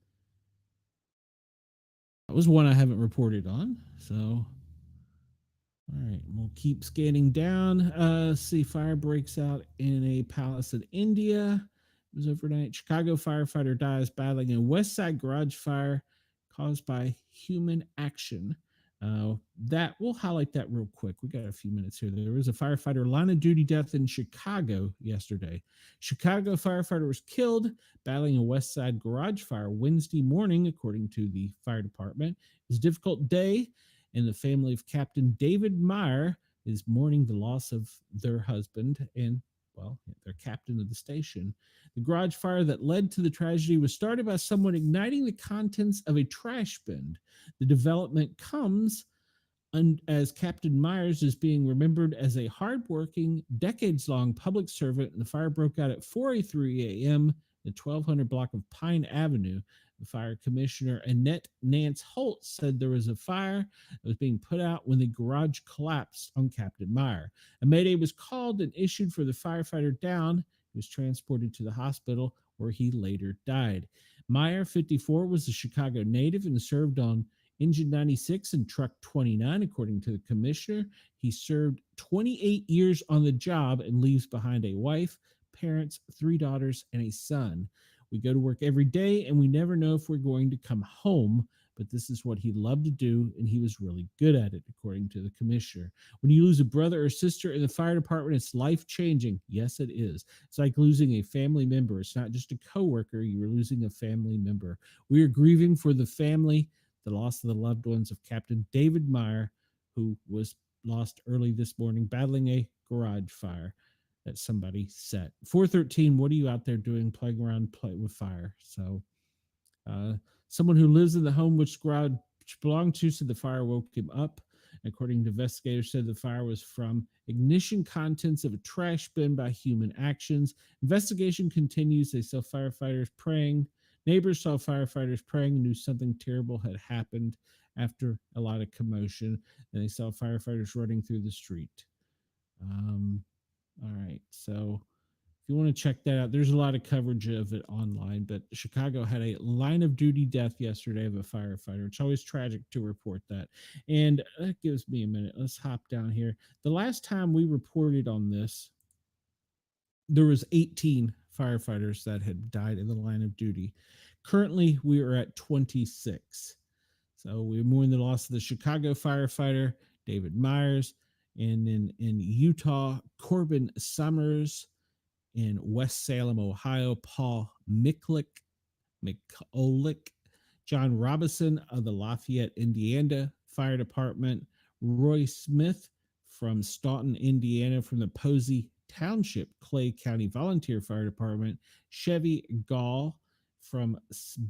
That was one I haven't reported on. So, All right, we'll keep scanning down. See, fire breaks out in a palace in India. It was overnight. Chicago firefighter dies battling a West Side garage fire caused by human action. That we'll highlight that real quick. We got a few minutes here. There was a firefighter line of duty death in Chicago yesterday. Chicago firefighter was killed battling a West Side garage fire Wednesday morning, according to the fire department. It was a difficult day, and the family of Captain David Meyer is mourning the loss of their husband and, well, their captain of the station. The garage fire that led to the tragedy was started by someone igniting the contents of a trash bin. The development comes as Captain Myers is being remembered as a hardworking, decades-long public servant, and the fire broke out at 4:03 a.m. the 1200 block of Pine Avenue. The fire commissioner, Annette Nance Holt, said there was a fire that was being put out when the garage collapsed on Captain Meyer. A mayday was called and issued for the firefighter down. He was transported to the hospital where he later died. Meyer, 54, was a Chicago native and served on Engine 96 and Truck 29, according to the commissioner. He served 28 years on the job and leaves behind a wife, parents, 3 daughters, and a son. We go to work every day and we never know if we're going to come home, but this is what he loved to do and he was really good at it, according to the commissioner. When you lose a brother or sister in the fire department, it's life-changing. Yes, it is. It's like losing a family member. It's not just a coworker. You're losing a family member. We are grieving for the family, the loss of the loved ones of Captain David Meyer, who was lost early this morning battling a garage fire that somebody set. 413, what are you out there doing, playing around with fire? So someone who lives in the home which garage belonged to said the fire woke him up. According to investigators, said the fire was from ignition contents of a trash bin by human actions. Investigation continues. They saw firefighters praying. Neighbors saw firefighters praying and knew something terrible had happened after a lot of commotion. And they saw firefighters running through the street. All right. So if you want to check that out, there's a lot of coverage of it online. But Chicago had a line of duty death yesterday of a firefighter. It's always tragic to report that. And that gives me a minute. Let's hop down here. The last time we reported on this, there was 18 firefighters that had died in the line of duty. Currently, we are at 26. So we mourn the loss of the Chicago firefighter, David Myers, and in Utah, Corbin Summers. In West Salem, Ohio, Paul McColick, John Robinson of the Lafayette, Indiana Fire Department, Roy Smith from Staunton, Indiana, from the Posey Township, Clay County Volunteer Fire Department, Chevy Gall from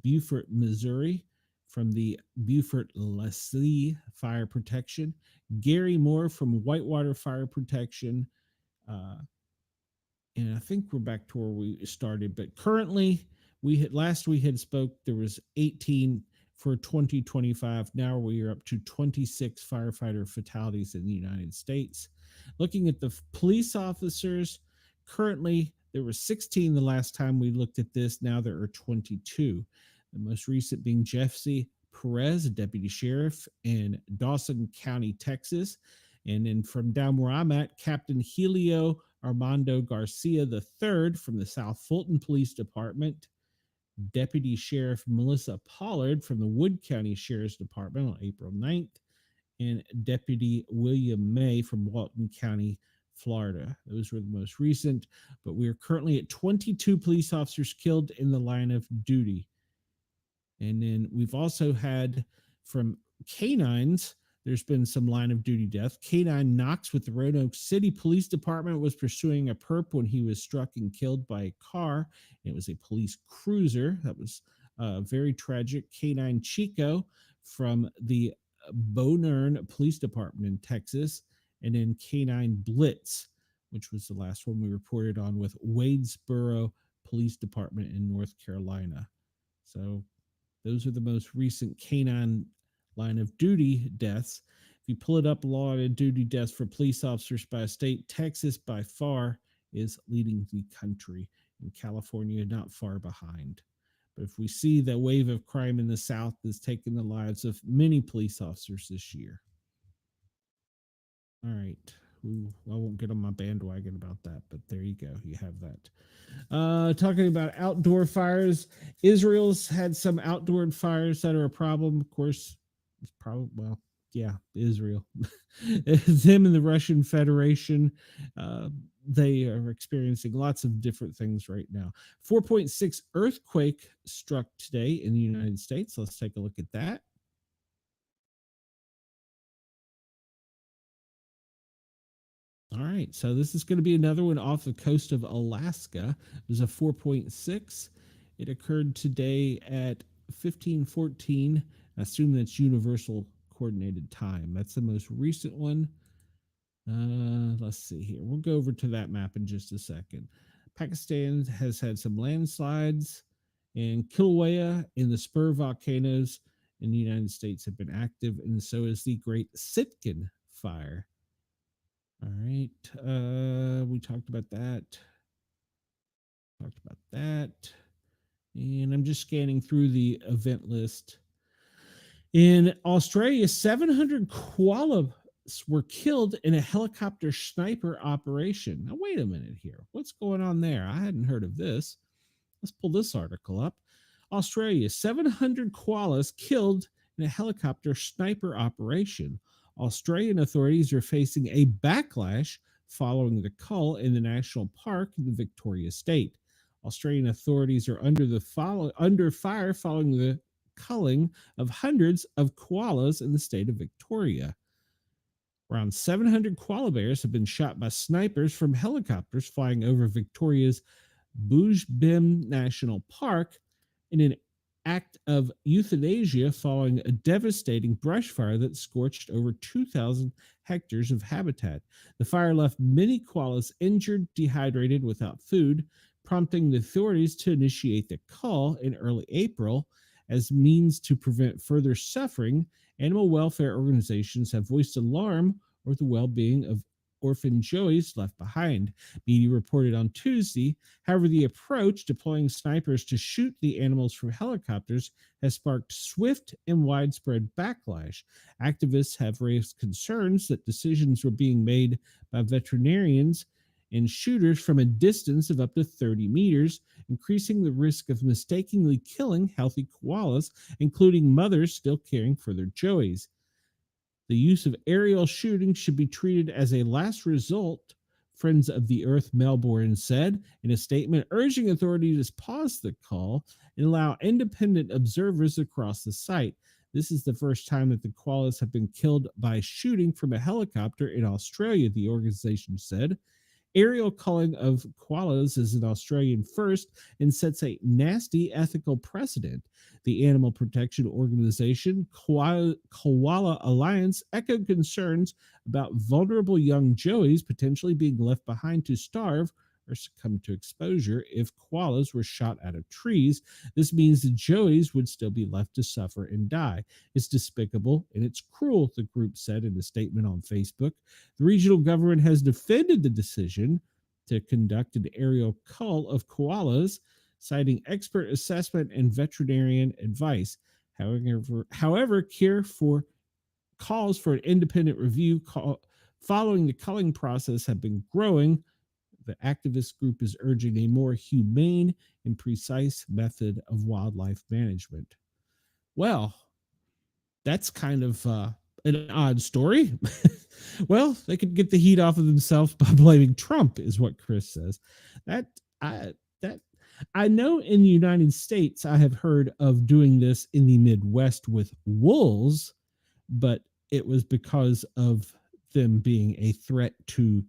Beaufort, Missouri, from the Beaufort-Leslie Fire Protection, Gary Moore from Whitewater Fire Protection, and I think we're back to where we started, but currently last we had spoke, there was 18 for 2025. Now we are up to 26 firefighter fatalities in the United States. Looking at the police officers, currently there were 16 the last time we looked at this. Now there are 22. The most recent being Jesse Perez, a deputy sheriff in Dawson County, Texas. And then from down where I'm at, Captain Helio Armando Garcia III from the South Fulton Police Department, Deputy Sheriff Melissa Pollard from the Wood County Sheriff's Department on April 9th, and Deputy William May from Walton County, Florida. Those were the most recent, but we are currently at 22 police officers killed in the line of duty. And then we've also had from canines, there's been some line of duty death. K9 Knox with the Roanoke City Police Department was pursuing a perp when he was struck and killed by a car. It was a police cruiser. That was very tragic. K9 Chico from the Bonern Police Department in Texas. And then K9 Blitz, which was the last one we reported on, with Wadesboro Police Department in North Carolina. So those are the most recent canine line of duty deaths. If you pull it up, line of duty deaths for police officers by state, Texas by far is leading the country, and California not far behind. But if we see the wave of crime in the South is taking the lives of many police officers this year. All right. Ooh, I won't get on my bandwagon about that, but there you go. You have that. Talking about outdoor fires, Israel's had some outdoor fires that are a problem. Of course, it's probably, well, yeah, Israel. Them and the Russian Federation, uh, they are experiencing lots of different things right now. 4.6 earthquake struck today in the United States. Let's take a look at that. All right, so this is going to be another one off the coast of Alaska. It was a 4.6. It occurred today at 15:14. I assume that's Universal Coordinated Time. That's the most recent one. Let's see here. We'll go over to that map in just a second. Pakistan has had some landslides, and Kilauea and the Spur volcanoes in the United States have been active, and so is the Great Sitkin Fire. All right. We talked about that. And I'm just scanning through the event list. In Australia, 700 koalas were killed in a helicopter sniper operation. Now, wait a minute here. What's going on there? I hadn't heard of this. Let's pull this article up. Australia, 700 koalas killed in a helicopter sniper operation. Australian authorities are facing a backlash following the cull in the national park in the Victoria State. Australian authorities are under fire following the culling of hundreds of koalas in the state of Victoria. Around 700 koala bears have been shot by snipers from helicopters flying over Victoria's Bougebim National Park in an act of euthanasia following a devastating brush fire that scorched over 2,000 hectares of habitat. The fire left many koalas injured, dehydrated, without food, prompting the authorities to initiate the cull in early April. As means to prevent further suffering, animal welfare organizations have voiced alarm over the well-being of orphan joeys left behind. Media reported on Tuesday. However, the approach, deploying snipers to shoot the animals from helicopters, has sparked swift and widespread backlash. Activists have raised concerns that decisions were being made by veterinarians and shooters from a distance of up to 30 meters, increasing the risk of mistakenly killing healthy koalas, including mothers still caring for their joeys. The use of aerial shooting should be treated as a last resort, Friends of the Earth Melbourne said in a statement, urging authorities to pause the call and allow independent observers across the site. This is the first time that the koalas have been killed by shooting from a helicopter in Australia, the organization said. Aerial culling of koalas is an Australian first and sets a nasty ethical precedent. The animal protection organization Koala Alliance echoed concerns about vulnerable young joeys potentially being left behind to starve or succumb to exposure if koalas were shot out of trees. This means the joeys would still be left to suffer and die. It's despicable and it's cruel, the group said in a statement on Facebook. The regional government has defended the decision to conduct an aerial cull of koalas, citing expert assessment and veterinarian advice. However, care for calls for an independent review following the culling process have been growing. The activist group is urging a more humane and precise method of wildlife management. Well, that's kind of an odd story. Well, they could get the heat off of themselves by blaming Trump, is what Chris says. I know in the United States, I have heard of doing this in the Midwest with wolves, but it was because of them being a threat to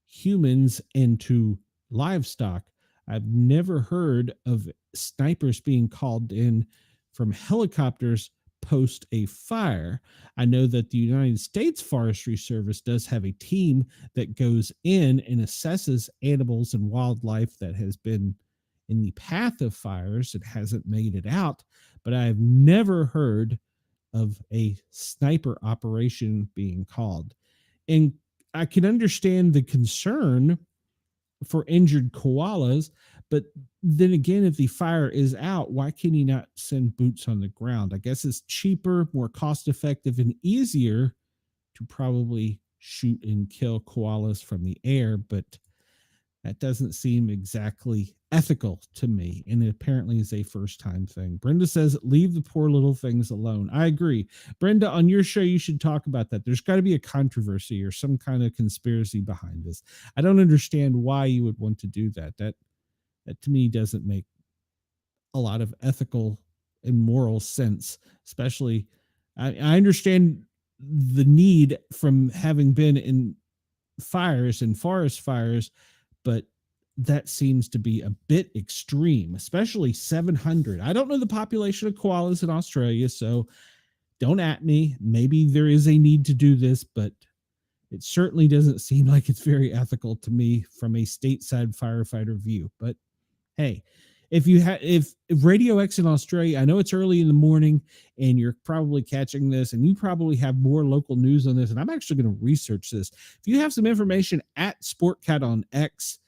humans and to livestock. I've never heard of snipers being called in from helicopters post a fire. I know that the United States Forestry Service does have a team that goes in and assesses animals and wildlife that has been in the path of fires and hasn't made it out, but I have never heard of a sniper operation being called. And I can understand the concern for injured koalas, but then again, if the fire is out, why can you not send boots on the ground? I guess it's cheaper, more cost effective, and easier to probably shoot and kill koalas from the air, but that doesn't seem exactly ethical to me. And it apparently is a first time thing. Brenda says, leave the poor little things alone. I agree. Brenda, on your show, you should talk about that. There's got to be a controversy or some kind of conspiracy behind this. I don't understand why you would want to do that. That to me doesn't make a lot of ethical and moral sense, especially I understand the need from having been in fires and forest fires, but that seems to be a bit extreme, especially 700. I don't know the population of koalas in Australia, so don't at me. Maybe there is a need to do this, but it certainly doesn't seem like it's very ethical to me from a stateside firefighter view. But hey, if Radio X in Australia, I know it's early in the morning and you're probably catching this and you probably have more local news on this, and I'm actually going to research this. If you have some information at Sportcat on X,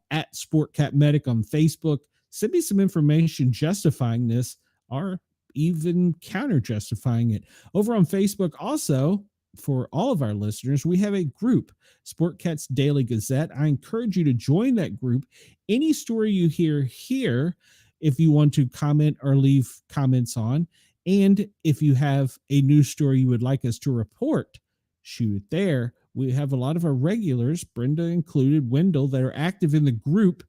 at Sportcat Medic on Facebook, send me some information justifying this or even counter justifying it. Over on Facebook, also, for all of our listeners, we have a group, Sportcat's Daily Gazette. I encourage you to join that group. Any story you hear here, if you want to comment or leave comments on, and if you have a news story you would like us to report, shoot it there. We have a lot of our regulars, Brenda included, Wendell, that are active in the group.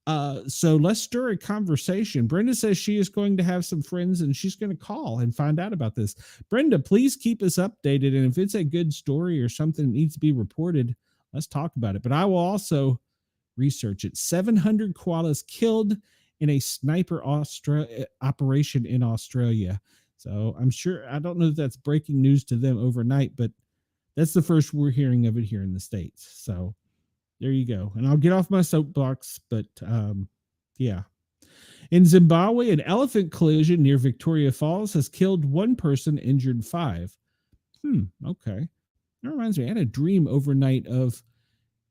So let's stir a conversation. Brenda says she is going to have some friends and she's going to call and find out about this. Brenda, please keep us updated. And if it's a good story or something that needs to be reported, let's talk about it. But I will also research it. 700 koalas killed in a sniper operation in Australia. So I'm sure, I don't know if that's breaking news to them overnight, but that's the first we're hearing of it here in the States. So there you go. And I'll get off my soapbox, but yeah. In Zimbabwe, an elephant collision near Victoria Falls has killed one person, injured 5. Okay. That reminds me, I had a dream overnight of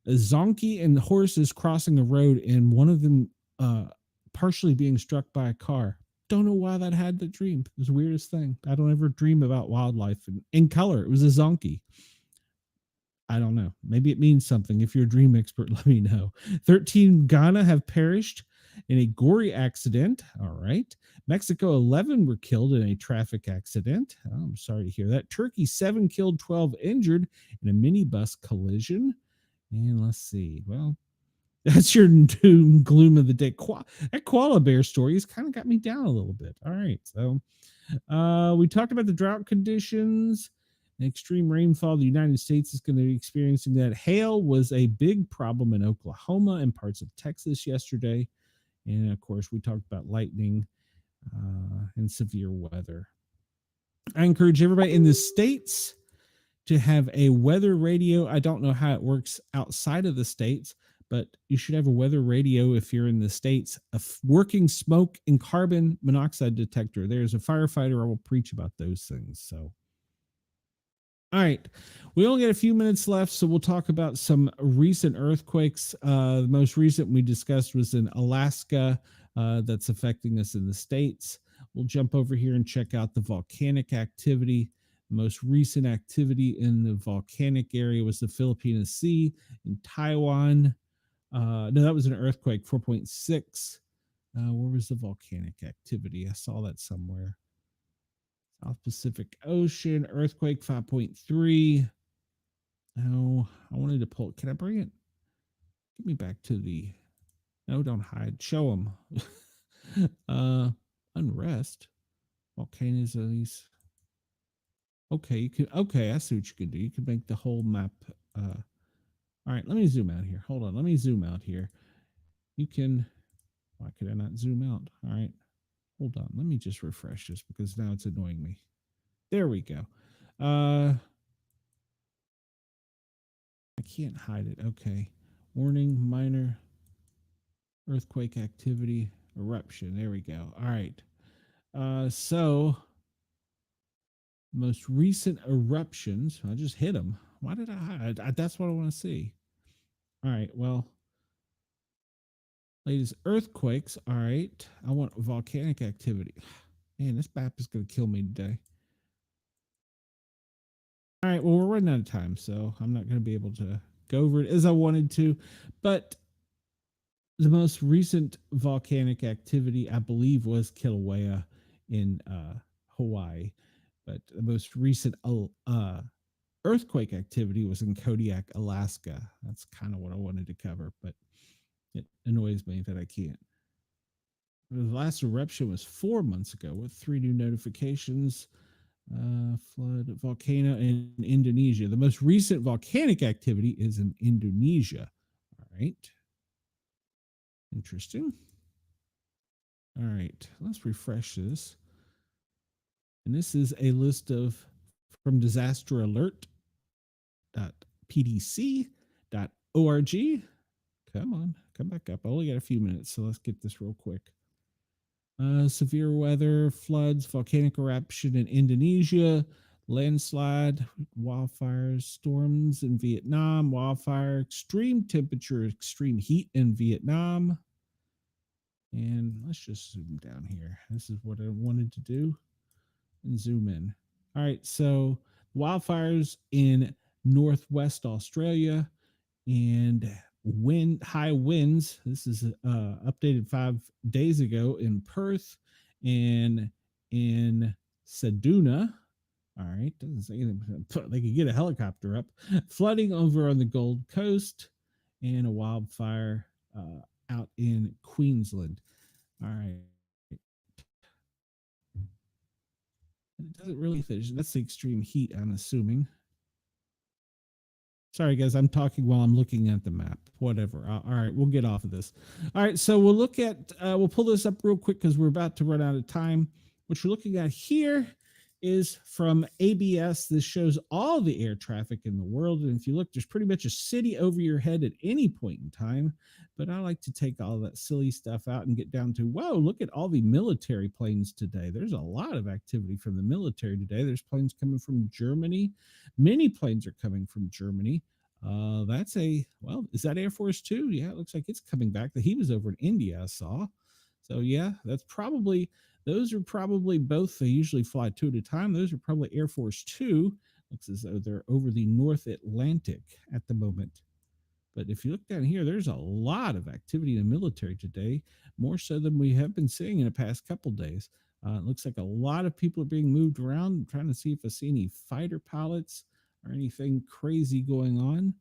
a zonkey and horses crossing a road and one of them partially being struck by a car. Don't know why that had the dream. It was the weirdest thing. I don't ever dream about wildlife in color. It was a zonkey. I don't know. Maybe it means something. If you're a dream expert, let me know. 13 Ghana have perished in a gory accident. All right. Mexico, 11 were killed in a traffic accident. Oh, I'm sorry to hear that. Turkey, 7 killed, 12 injured in a minibus collision. And let's see. Well, that's your doom gloom of the day. That koala bear story has kind of got me down a little bit. All right. So we talked about the drought conditions. Extreme rainfall. The United States is going to be experiencing that. Hail was a big problem in Oklahoma and parts of Texas yesterday. And of course, we talked about lightning and severe weather. I encourage everybody in the States to have a weather radio. I don't know how it works outside of the States, but you should have a weather radio if you're in the States, a working smoke and carbon monoxide detector. There's a firefighter. I will preach about those things. So, all right, we only got a few minutes left, so we'll talk about some recent earthquakes. The most recent we discussed was in Alaska that's affecting us in the States. We'll jump over here and check out the volcanic activity. The most recent activity in the volcanic area was the Philippine Sea in Taiwan. No, that was an earthquake, 4.6. Where was the volcanic activity? I saw that somewhere. South Pacific Ocean, earthquake 5.3. Oh, I wanted to pull. Can I bring it? Get me back to the. No, don't hide. Show them. Unrest. Volcanoes are these. Okay, you can. Okay, I see what you can do. You can make the whole map. All right, let me zoom out here. Hold on. Let me zoom out here. You can. Why could I not zoom out? All right. Hold on. Let me just refresh this because now it's annoying me. There we go. I can't hide it. Okay. Warning, minor earthquake activity, eruption. There we go. All right. So most recent eruptions. I just hit them. Why did I hide? That's what I want to see. All right. Well, latest earthquakes. All right. I want volcanic activity. Man, this map is going to kill me today. All right, well, we're running out of time, so I'm not going to be able to go over it as I wanted to. But the most recent volcanic activity, I believe, was Kilauea in Hawaii. But the most recent earthquake activity was in Kodiak, Alaska. That's kind of what I wanted to cover, but it annoys me that I can't. The last eruption was 4 months ago with 3 new notifications. Flood, volcano in Indonesia. The most recent volcanic activity is in Indonesia. All right. Interesting. All right. Let's refresh this. And this is a list of from disasteralert.pdc.org. Come on, come back up. I only got a few minutes, so let's get this real quick. Severe weather, floods, volcanic eruption in Indonesia, landslide, wildfires, storms in Vietnam, wildfire, extreme temperature, extreme heat in Vietnam. And let's just zoom down here. This is what I wanted to do. And zoom in. All right, so wildfires in Northwest Australia and high winds. This is updated 5 days ago in Perth and in Seduna. All right, doesn't say anything. They could get a helicopter up. Flooding over on the Gold Coast and a wildfire out in Queensland. All right. It doesn't really finish. That's the extreme heat, I'm assuming. Sorry, guys, I'm talking while I'm looking at the map. Whatever. All right, we'll get off of this. All right, so we'll look at, we'll pull this up real quick because we're about to run out of time. What you're looking at here is from ABS. This shows all the air traffic in the world. And if you look, there's pretty much a city over your head at any point in time. But I like to take all that silly stuff out and get down to, whoa, look at all the military planes today. There's a lot of activity from the military today. There's planes coming from Germany. Many planes are coming from Germany. That's is that Air Force Two? Yeah, it looks like it's coming back. He was over in India, I saw. So yeah, those are probably both. They usually fly 2 at a time. Those are probably Air Force Two. Looks as though they're over the North Atlantic at the moment. But if you look down here, there's a lot of activity in the military today, more so than we have been seeing in the past couple days. It looks like a lot of people are being moved around. I'm trying to see if I see any fighter pilots or anything crazy going on.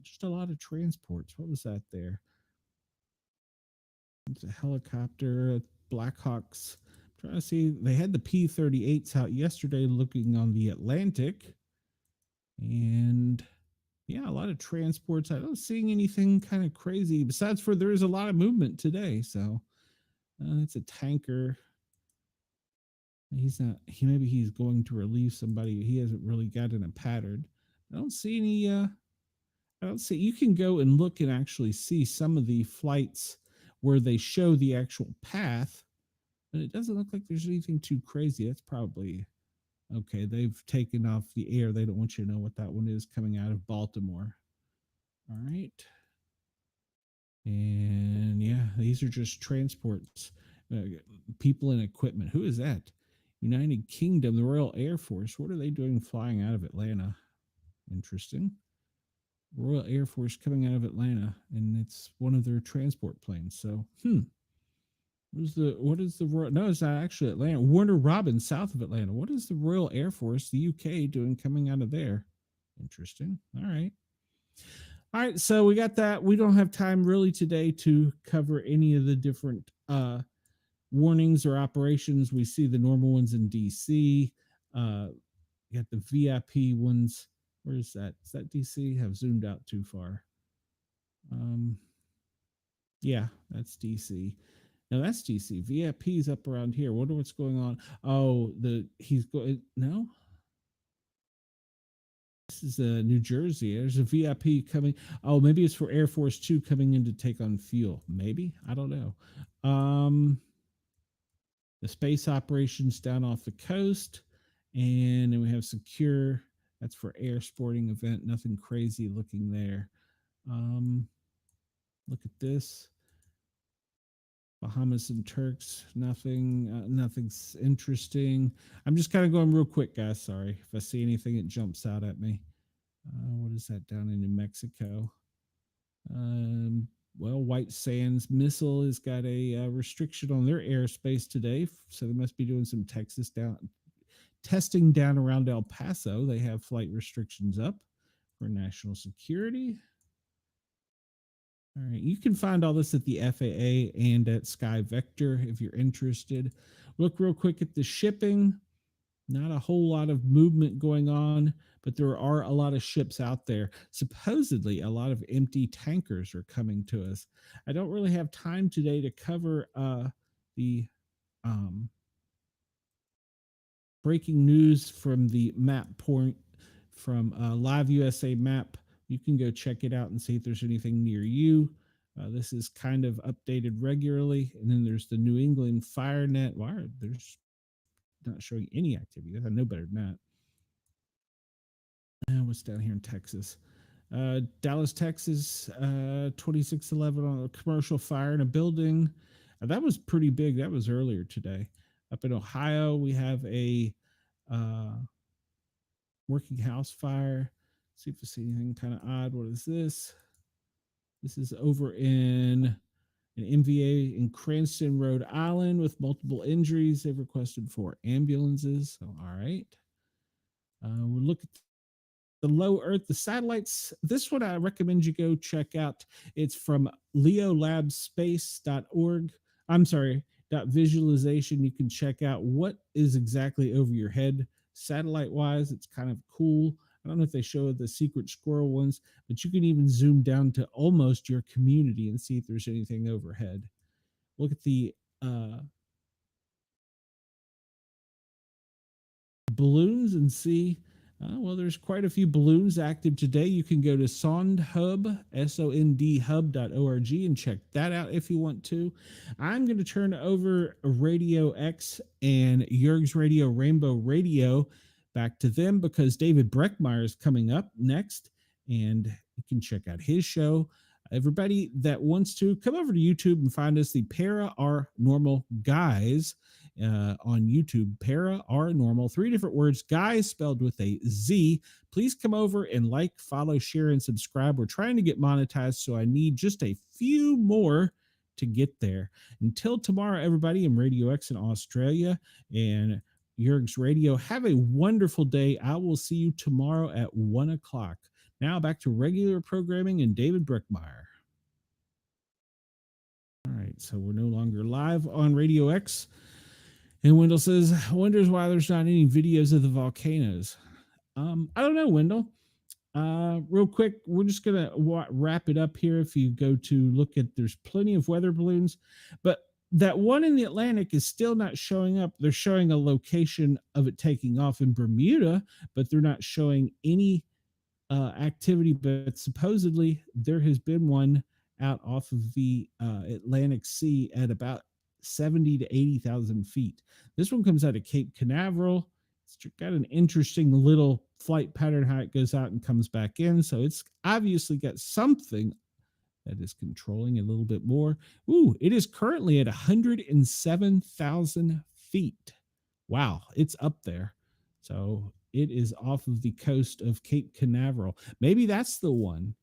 Just a lot of transports. What was that there? It's a helicopter, Blackhawks. I'm trying to see. They had the P-38s out yesterday looking on the Atlantic. And yeah, a lot of transports. I don't see anything kind of crazy besides there is a lot of movement today. So it's a tanker. Maybe he's going to relieve somebody. He hasn't really gotten a pattern. I don't see any, you can go and look and actually see some of the flights where they show the actual path, but it doesn't look like there's anything too crazy. That's probably, okay, they've taken off the air. They don't want you to know what that one is coming out of Baltimore. All right. And yeah, these are just transports, people and equipment. Who is that? United Kingdom, the Royal Air Force. What are they doing flying out of Atlanta? Interesting. Royal Air Force coming out of Atlanta, and it's one of their transport planes. So, what is the Royal? No, it's not actually Atlanta. Warner Robins, south of Atlanta. What is the Royal Air Force, the UK, doing coming out of there? Interesting. All right. All right, so we got that. We don't have time really today to cover any of the different warnings or operations. We see the normal ones in DC. You got the VIP ones. Where is that? Is that DC? Have zoomed out too far. Yeah, that's DC. Now that's DC. VIP's up around here. Wonder what's going on. Oh, he's going. No, this is New Jersey. There's a VIP coming. Oh, maybe it's for Air Force Two coming in to take on fuel. Maybe, I don't know. The space operations down off the coast, and then we have secure. That's for air sporting event. Nothing crazy looking there. Look at this. Bahamas and Turks, nothing's interesting. I'm just kind of going real quick, guys. Sorry if I see anything, it jumps out at me. What is that down in New Mexico? Um, well, White Sands Missile has got a restriction on their airspace today, so they must be doing some Texas testing down around El Paso. They have flight restrictions up for national security. All right, you can find all this at the FAA and at Sky Vector if you're interested. Look real quick at the shipping. Not a whole lot of movement going on, but there are a lot of ships out there. Supposedly, a lot of empty tankers are coming to us. I don't really have time today to cover the um, breaking news from the map point from Live USA Map. You can go check it out and see if there's anything near you. This is kind of updated regularly. And then there's the New England FireNet. Why there's not showing any activity? I know better than that. And what's down here in Texas? Dallas, Texas, 2611 on a commercial fire in a building. That was pretty big. That was earlier today. Up in Ohio, we have a working house fire. Let's see if I see anything kind of odd. What is this? This is over in an MVA in Cranston, Rhode Island with multiple injuries. They've requested 4 ambulances. So, all right. We'll look at the low Earth, the satellites. This one I recommend you go check out. It's from leolabspace.org. I'm sorry, .visualization. You can check out what is exactly over your head satellite wise. It's kind of cool. I don't know if they show the secret squirrel ones, but you can even zoom down to almost your community and see if there's anything overhead. Look at the balloons and see. Well, there's quite a few balloons active today. You can go to Sondhub, sondhub.org, and check that out if you want to. I'm going to turn over Radio X and Jurg's Radio, Rainbow Radio, back to them because David Breckmeyer is coming up next, and you can check out his show. Everybody that wants to, come over to YouTube and find us, the Para Are Normal Guys. On YouTube, Para Are Normal, 3 different words, guys spelled with a Z. Please come over and like, follow, share, and subscribe. We're trying to get monetized, so I need just a few more to get there. Until tomorrow, everybody, I'm Radio X in Australia and Jurg's Radio. Have a wonderful day. I will see you tomorrow at 1 o'clock. Now back to regular programming and David Breckmeyer. All right, so we're no longer live on Radio X. And Wendell says, wonders why there's not any videos of the volcanoes. I don't know, Wendell. Real quick, we're just going to wrap it up here. If you go to look at, there's plenty of weather balloons, but that one in the Atlantic is still not showing up. They're showing a location of it taking off in Bermuda, but they're not showing any activity. But supposedly there has been one out off of the Atlantic Sea at about 70 to 80,000 feet. This one comes out of Cape Canaveral. It's got an interesting little flight pattern, how it goes out and comes back in. So it's obviously got something that is controlling a little bit more. Ooh, it is currently at 107,000 feet. Wow, it's up there. So it is off of the coast of Cape Canaveral. Maybe that's the one.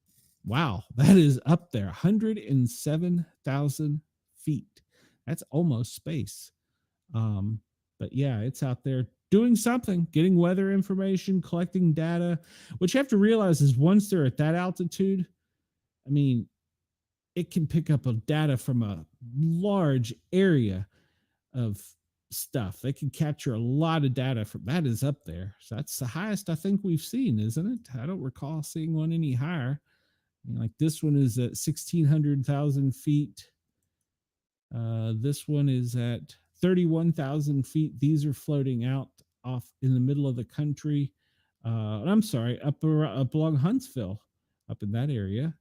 Wow, that is up there, 107,000 feet. That's almost space. But yeah, it's out there doing something, getting weather information, collecting data. What you have to realize is once they're at that altitude, I mean, it can pick up data from a large area of stuff. They can capture a lot of data from that is up there. So that's the highest I think we've seen, isn't it? I don't recall seeing one any higher. I mean, like this one is at 1,600,000 feet. This one is at 31,000 feet. These are floating out off in the middle of the country. I'm sorry, up along Huntsville, up in that area.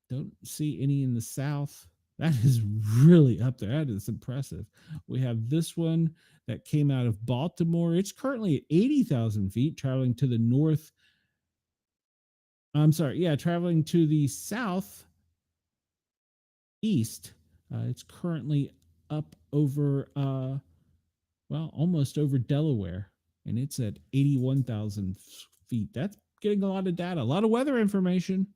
Don't see any in the south. That is really up there. That is impressive. We have this one that came out of Baltimore. It's currently at 80,000 feet, traveling to the north. I'm sorry, yeah, traveling to the south east It's currently up over, almost over Delaware, and it's at 81,000 feet. That's getting a lot of data, a lot of weather information.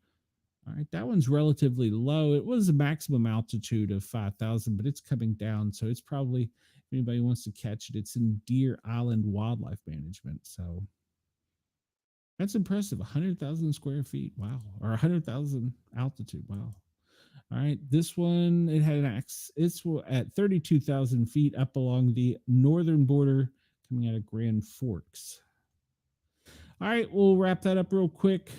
All right, that one's relatively low. It was a maximum altitude of 5,000, but it's coming down. So it's probably, if anybody wants to catch it, it's in Deer Island Wildlife Management. So that's impressive. 100,000 square feet. Wow. Or 100,000 altitude. Wow. All right. This one, it had an axe. It's at 32,000 feet up along the northern border coming out of Grand Forks. All right. We'll wrap that up real quick.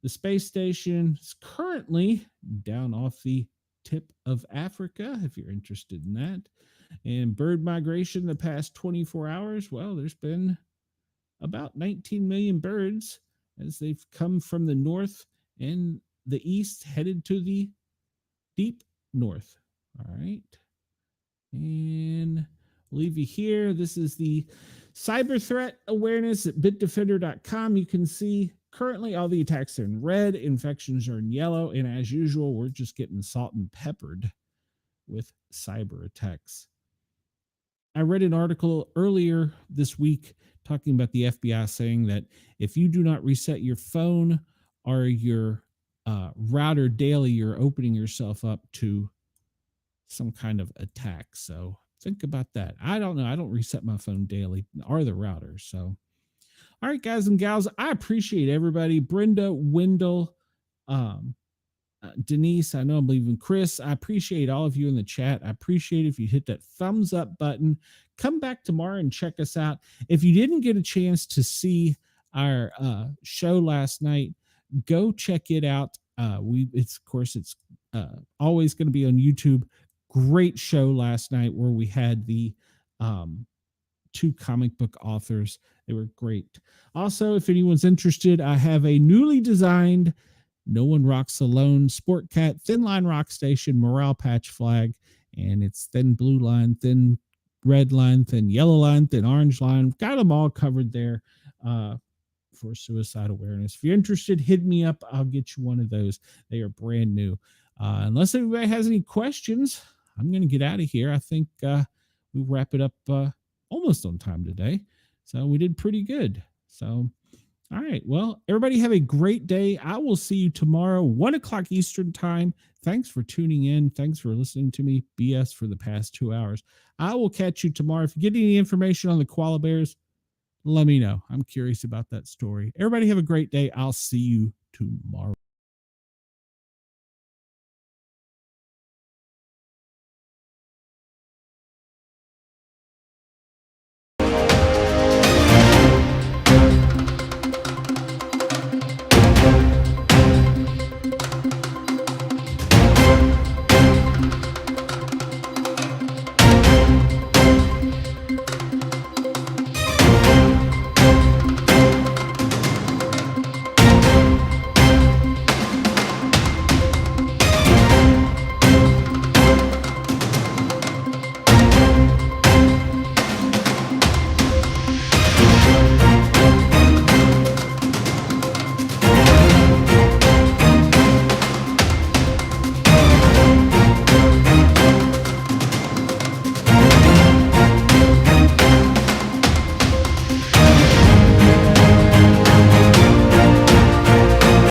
The space station is currently down off the tip of Africa, if you're interested in that. And bird migration the past 24 hours, well, there's been about 19 million birds as they've come from the north and the east headed to the deep north. All right. And we'll leave you here. This is the cyber threat awareness at bitdefender.com. You can see currently all the attacks are in red, infections are in yellow, and as usual, we're just getting salt and peppered with cyber attacks. I read an article earlier this week talking about the FBI saying that if you do not reset your phone or your router daily, you're opening yourself up to some kind of attack. So think about that. I don't know. I don't reset my phone daily or the router. So, all right, guys and gals, I appreciate everybody. Brenda, Wendell, Denise, I know I'm leaving Chris. I appreciate all of you in the chat. I appreciate if you hit that thumbs up button. Come back tomorrow and check us out. If you didn't get a chance to see our show last night, go check it out. It's always going to be on YouTube. Great show last night where we had the two comic book authors. They were great. Also, if anyone's interested, I have a newly designed No One Rocks Alone Sportcat thin line rock station morale patch flag, and it's thin blue line, thin red line, thin yellow line, thin orange line. Got them all covered there for suicide awareness. If you're interested, hit me up. I'll get you one of those. They are brand new. Unless anybody has any questions, I'm going to get out of here. I think we wrap it up almost on time today. So we did pretty good. So, all right. Well, everybody have a great day. I will see you tomorrow, 1 o'clock Eastern time. Thanks for tuning in. Thanks for listening to me BS for the past 2 hours. I will catch you tomorrow. If you get any information on the koala bears, let me know. I'm curious about that story. Everybody have a great day. I'll see you tomorrow.